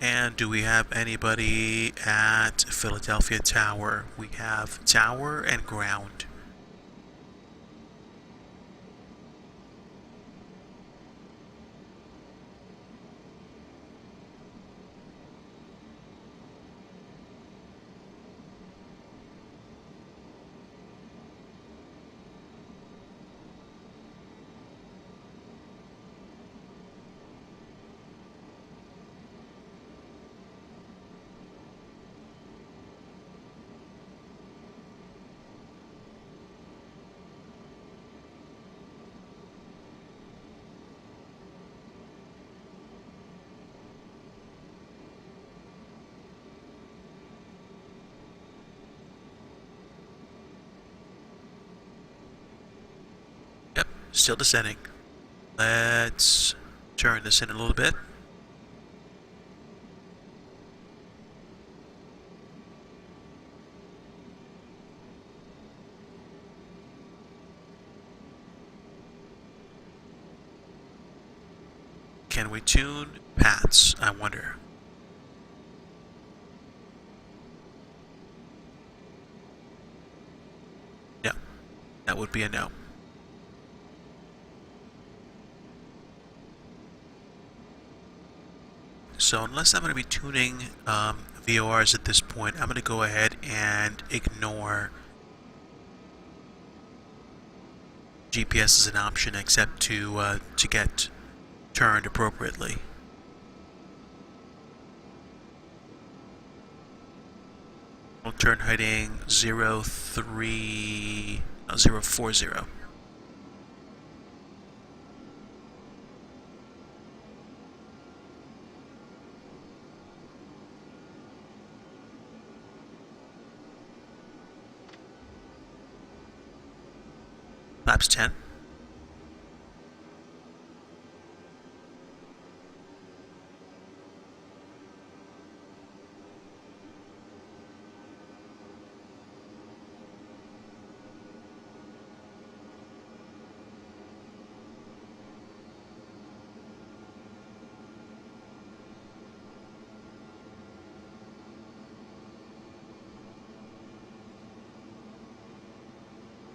And do we have anybody at Philadelphia Tower? We have tower and ground. Still descending. let's turn this in a little bit. Can we tune Pats, I wonder? No, that would be a no. So unless I'm going to be tuning VORs at this point, I'm going to go ahead and ignore GPS as an option, except to get turned appropriately. We'll turn heading 040. Laps 10.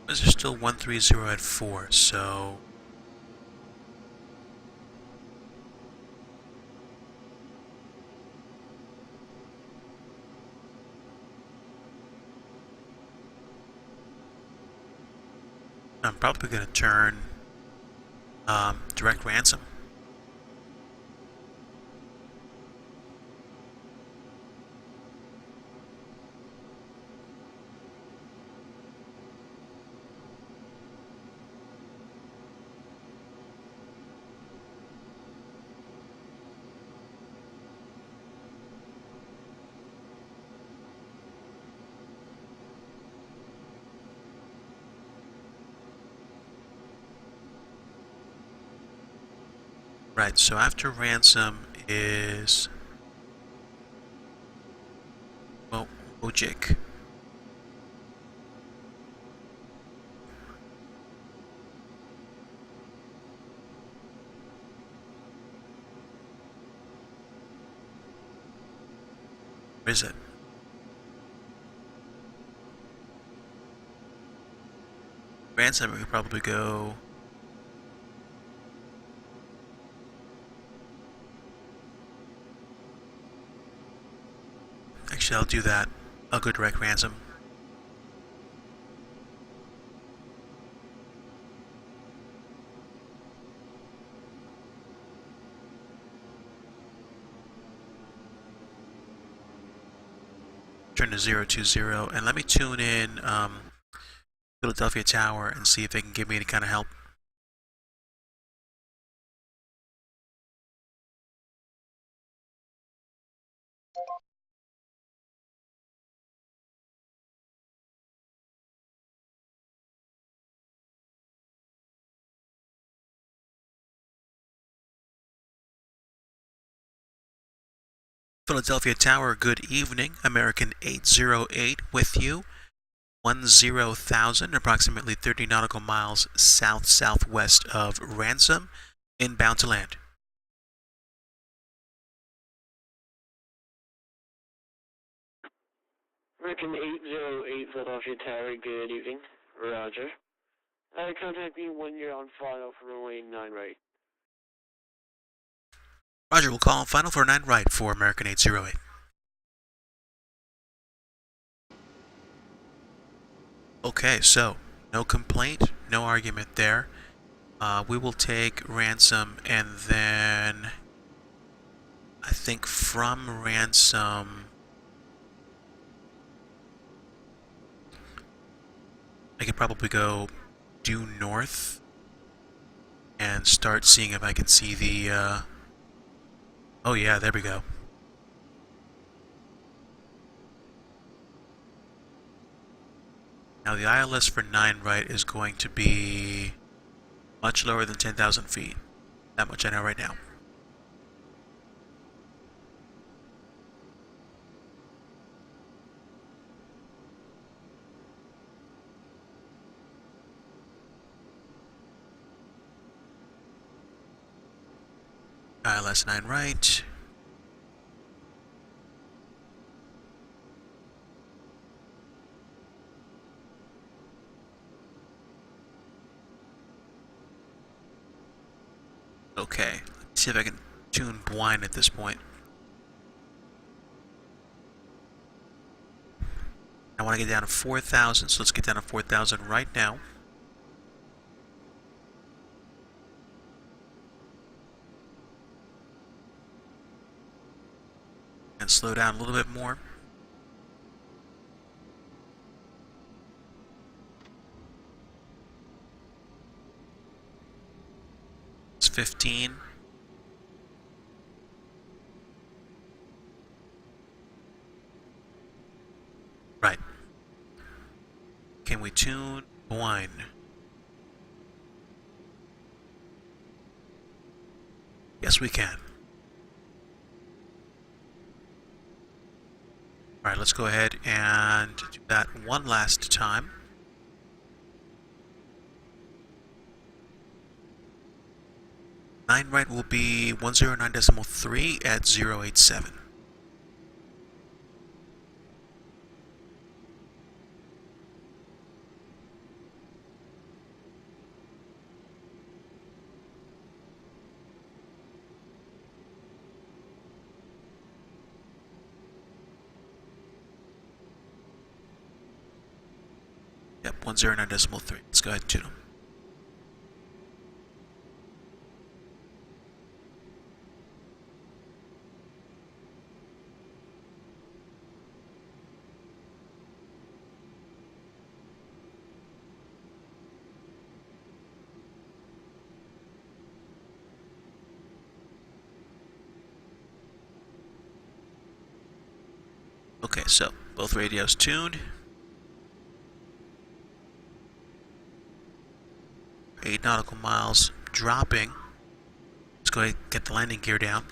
Is there still 130 at 4, so I'm probably going to turn direct ransom. Right, so after ransom is Ojik. Where is it? Ransom, we could probably go. Actually, I'll do that. I'll go direct ransom. Turn to 020, and let me tune in Philadelphia Tower and see if they can give me any kind of help. Philadelphia Tower, good evening. American 808 with you. 10,000, approximately 30 nautical miles south-southwest of Ransom, inbound to land. American 808 Philadelphia Tower, good evening. Roger. Contact me when you're on file for runway 9 right. Roger, we'll call on final for 9 right for American 808. Okay, so no complaint, no argument there. We will take ransom, and then I think from ransom I could probably go due north and start seeing if I can see the oh yeah, there we go. Now the ILS for 9 right is going to be much lower than 10,000 feet. That much I know right now. ILS 9 right. Okay, let's see if I can tune blind at this point. I want to get down to 4,000, so let's get down to 4,000 right now. And slow down a little bit more. It's 15. Right. Can we tune blind? Yes, we can. Alright, let's go ahead and do that one last time. Nine right will be 109.3 at 087. Yep, 109.3. Let's go ahead and tune them. Okay, so both radios tuned. 8 nautical miles dropping. Let's go ahead and get the landing gear down.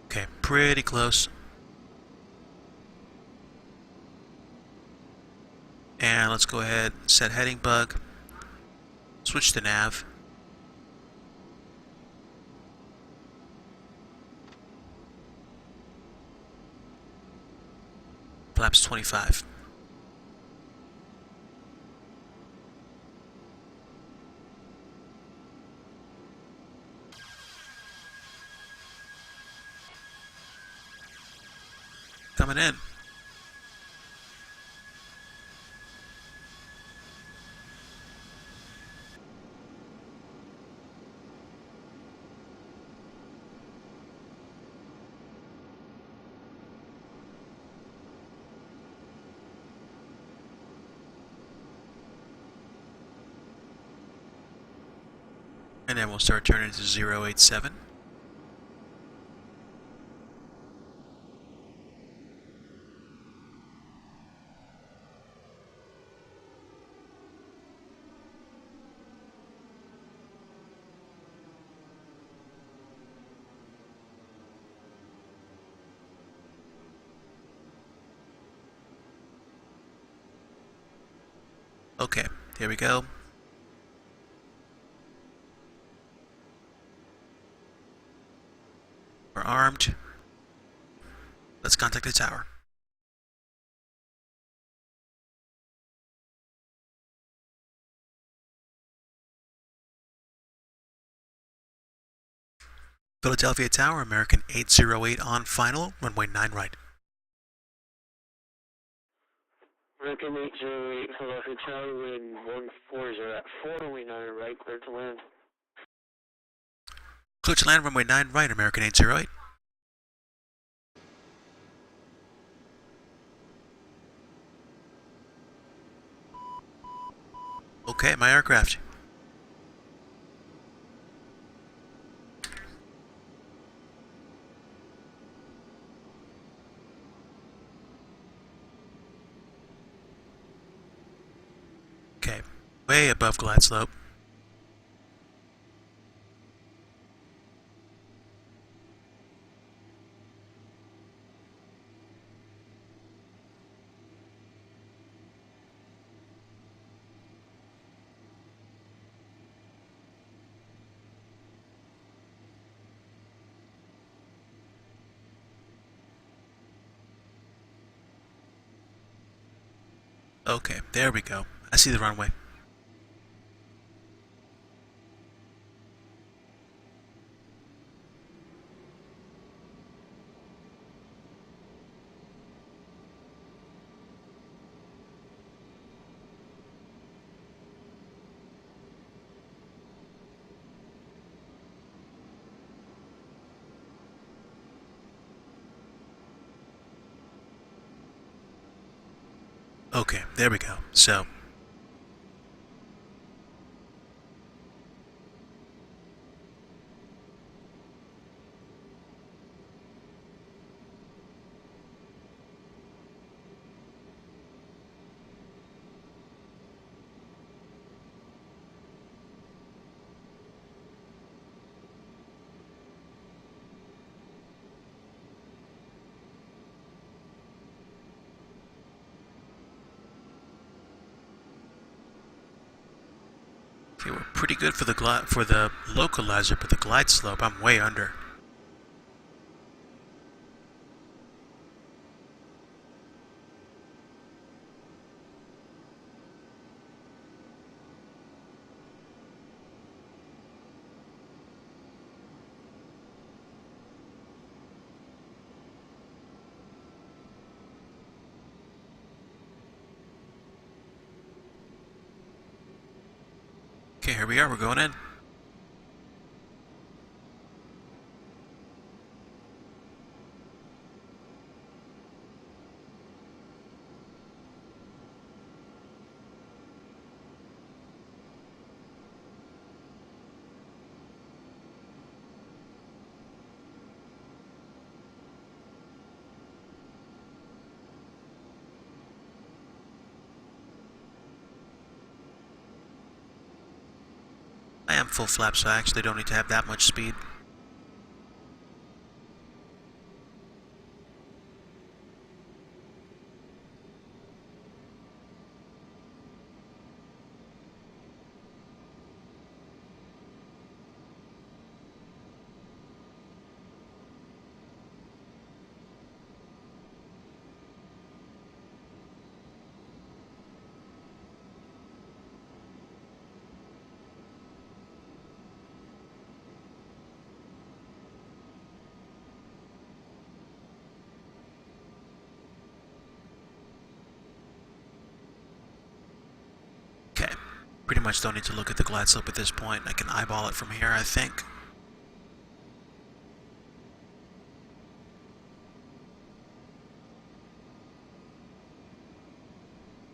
Okay, pretty close. And let's go ahead, set heading bug, switch to nav. Flaps 25. Coming in. And then we'll start turning to 087. Okay, here we go. We're armed. Let's contact the tower. Philadelphia Tower, American 808 on final, runway 9 right. American 808, Philadelphia Tower, wind 140 at 4, runway 9 right, clear to land. Clear to land, runway 9 right, American 808. Okay, my aircraft. Okay, way above glide slope. Okay, there we go. I see the runway. Okay, there we go. So, okay, we're pretty good for the localizer, but the glide slope, I'm way under. Okay, here we are. We're going in. I am full flap, so I actually don't need to have that much speed. Okay, pretty much don't need to look at the glide slope at this point. I can eyeball it from here, I think.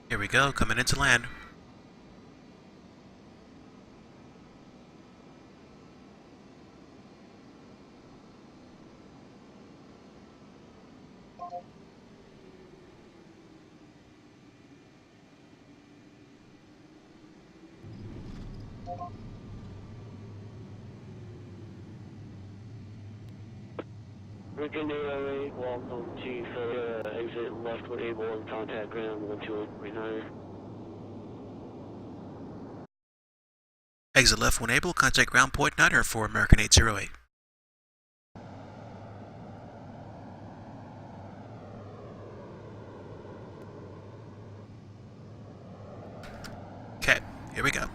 Here we go, coming into land. Virginia 08, welcome to Philly, exit left when able and contact ground 12839. Exit left when able, contact ground point 9 for American 808. Okay, here we go.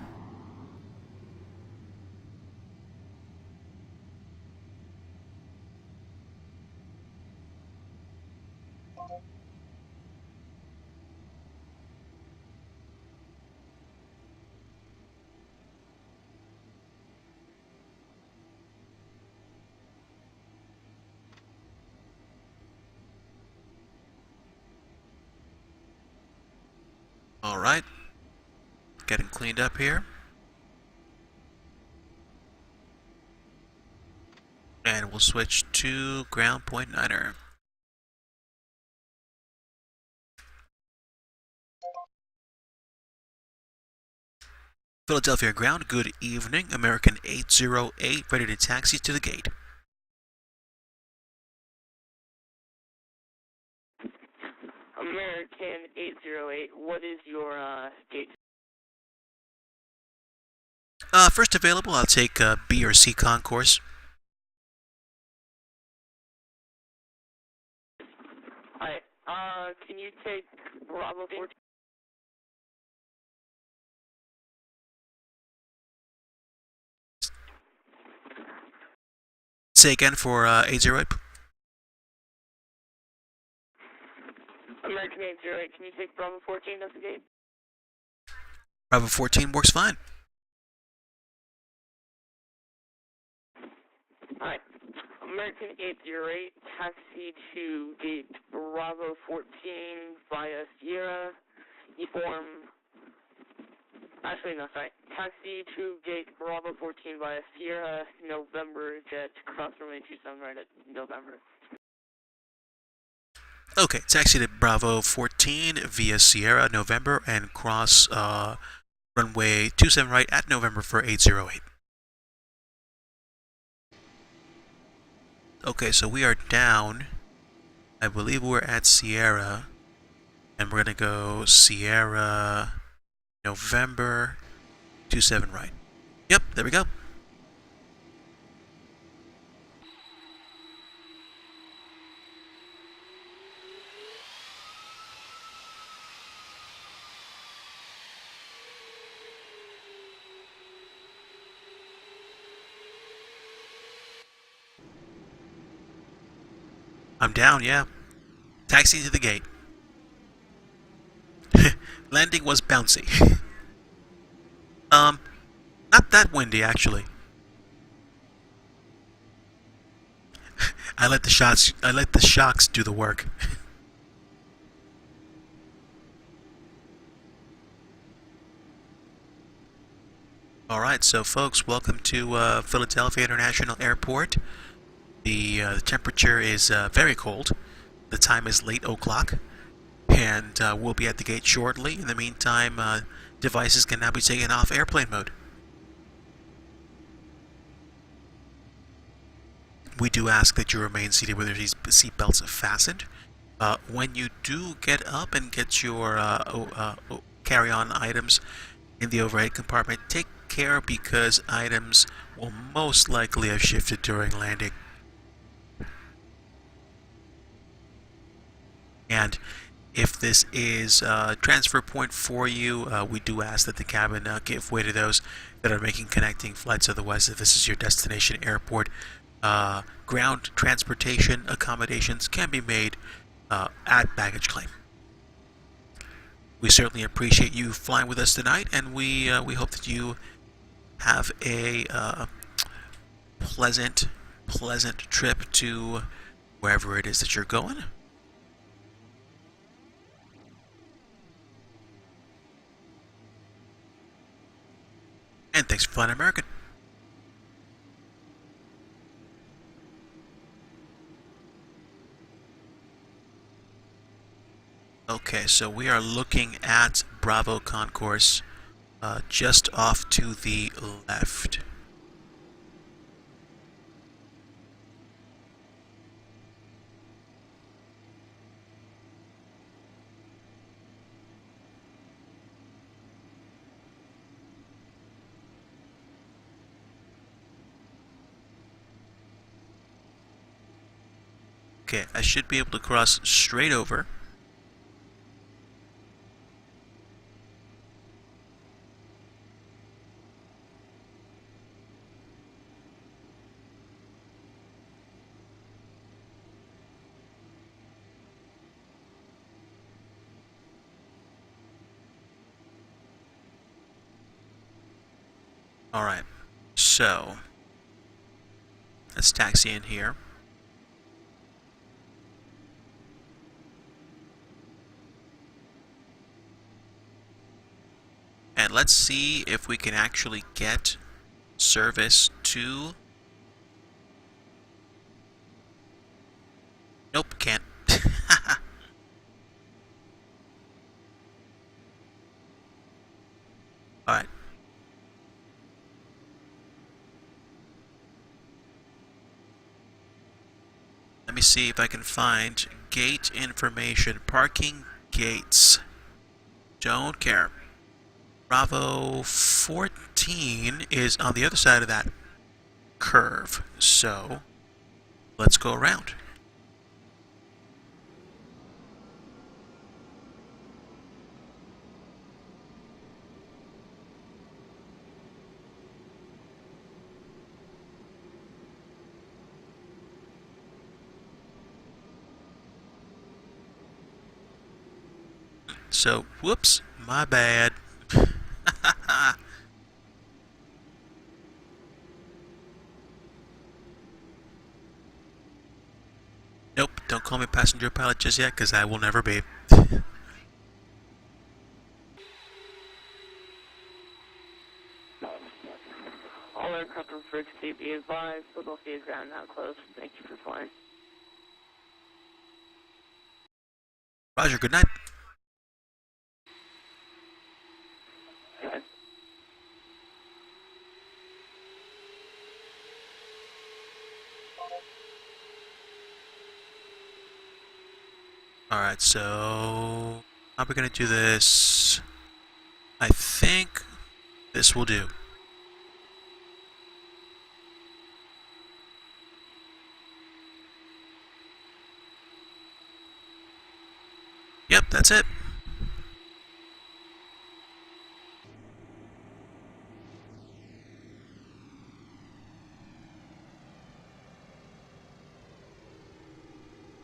Alright. Getting cleaned up here. And we'll switch to ground point niner. Philadelphia ground, good evening. American 808, ready to taxi to the gate. American 808, what is your gate? First available, I'll take B or C concourse. Alright, can you take Bravo 14? Say again for 808. American 808, can you take Bravo 14 as the gate? Bravo 14 works fine. Alright, American 808, taxi to gate Bravo 14 via Sierra, form. Actually, no, sorry. Taxi to gate Bravo 14 via Sierra, November, jet, cross runway 27 right at November. Okay, taxi to Bravo 14 via Sierra, November, and cross runway 27 right at November for 808. Okay, so we are down. I believe we're at Sierra. And we're going to go Sierra, November, 27 right. Yep, there we go. I'm down, yeah. Taxi to the gate. Landing was bouncy. Not that windy, actually. I let the shocks do the work. Alright, so folks, welcome to Philadelphia International Airport. The temperature is very cold. The time is late o'clock. And we'll be at the gate shortly. In the meantime, devices can now be taken off airplane mode. We do ask that you remain seated with your seatbelts fastened. When you do get up and get your carry-on items in the overhead compartment, take care because items will most likely have shifted during landing. And if this is a transfer point for you, we do ask that the cabin give way to those that are making connecting flights. Otherwise, if this is your destination airport, ground transportation accommodations can be made at baggage claim. We certainly appreciate you flying with us tonight, and we hope that you have a pleasant trip to wherever it is that you're going. And thanks for flying American. Okay, so we are looking at Bravo Concourse just off to the left. Okay, I should be able to cross straight over. Alright, so let's taxi in here. And let's see if we can actually get service to... Nope, can't. Alright. Let me see if I can find gate information. Parking gates. Don't care. Bravo 14 is on the other side of that curve. So, let's go around. So, whoops, my bad. Nope, don't call me passenger pilot just yet, because I will never be. All aircraft on frequency be advised. Philadelphia ground now closed. Thank you for flying. Roger, good night. Okay. Alright, so how are we going to do this? I think this will do. Yep, that's it.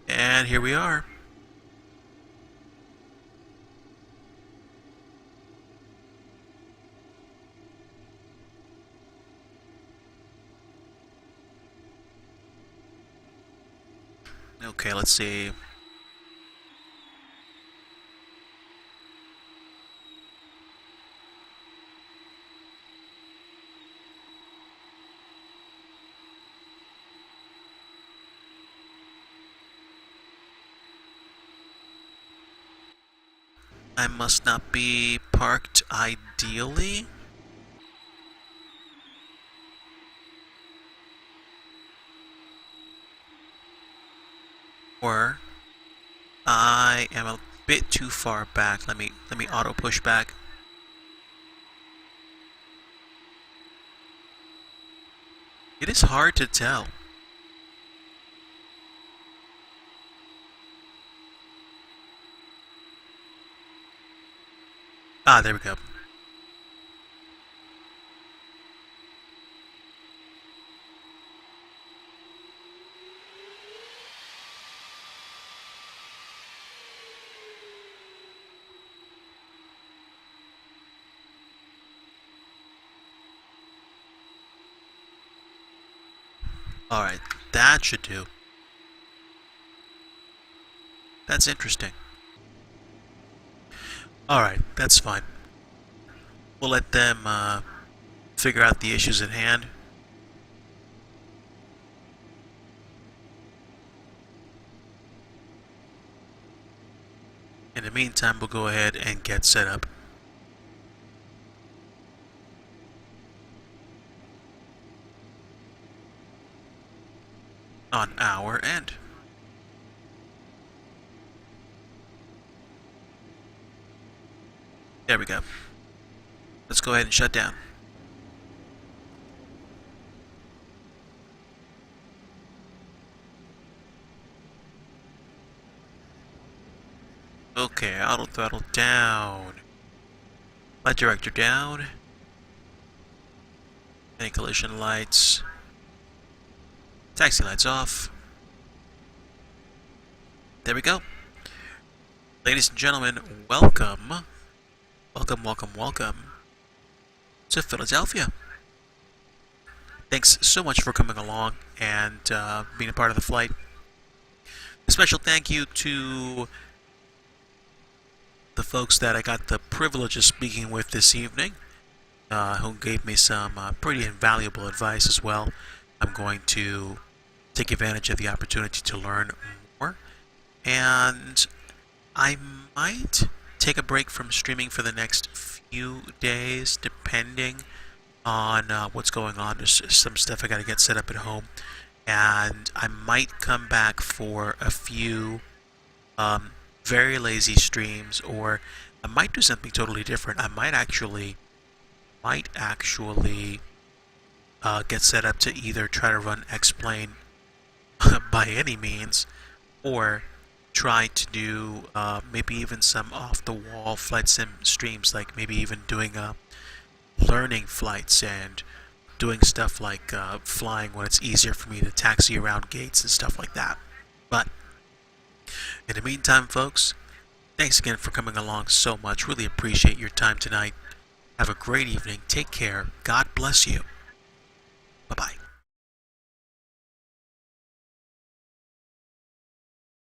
And here we are. Okay, let's see. I must not be parked ideally. Or I am a bit too far back. Let me auto push back. It is hard to tell. Ah, there we go. Alright, that should do. That's interesting. Alright, that's fine. We'll let them figure out the issues at hand. In the meantime, we'll go ahead and get set up. On our end. There we go. Let's go ahead and shut down. Okay, auto throttle down. Light director down. Anti-collision lights. Taxi lights off. There we go. Ladies and gentlemen, welcome. Welcome to Philadelphia. Thanks so much for coming along and being a part of the flight. A special thank you to the folks that I got the privilege of speaking with this evening, who gave me some pretty invaluable advice as well. I'm going to take advantage of the opportunity to learn more, and I might take a break from streaming for the next few days, depending on what's going on. There's some stuff I got to get set up at home, and I might come back for a few very lazy streams, or I might do something totally different. I might actually get set up to either try to run X-Plane by any means, or try to do maybe even some off-the-wall flight sim streams, like maybe even doing learning flights and doing stuff like flying when it's easier for me to taxi around gates and stuff like that. But in the meantime, folks, thanks again for coming along so much. Really appreciate your time tonight. Have a great evening. Take care. God bless you. Bye-bye.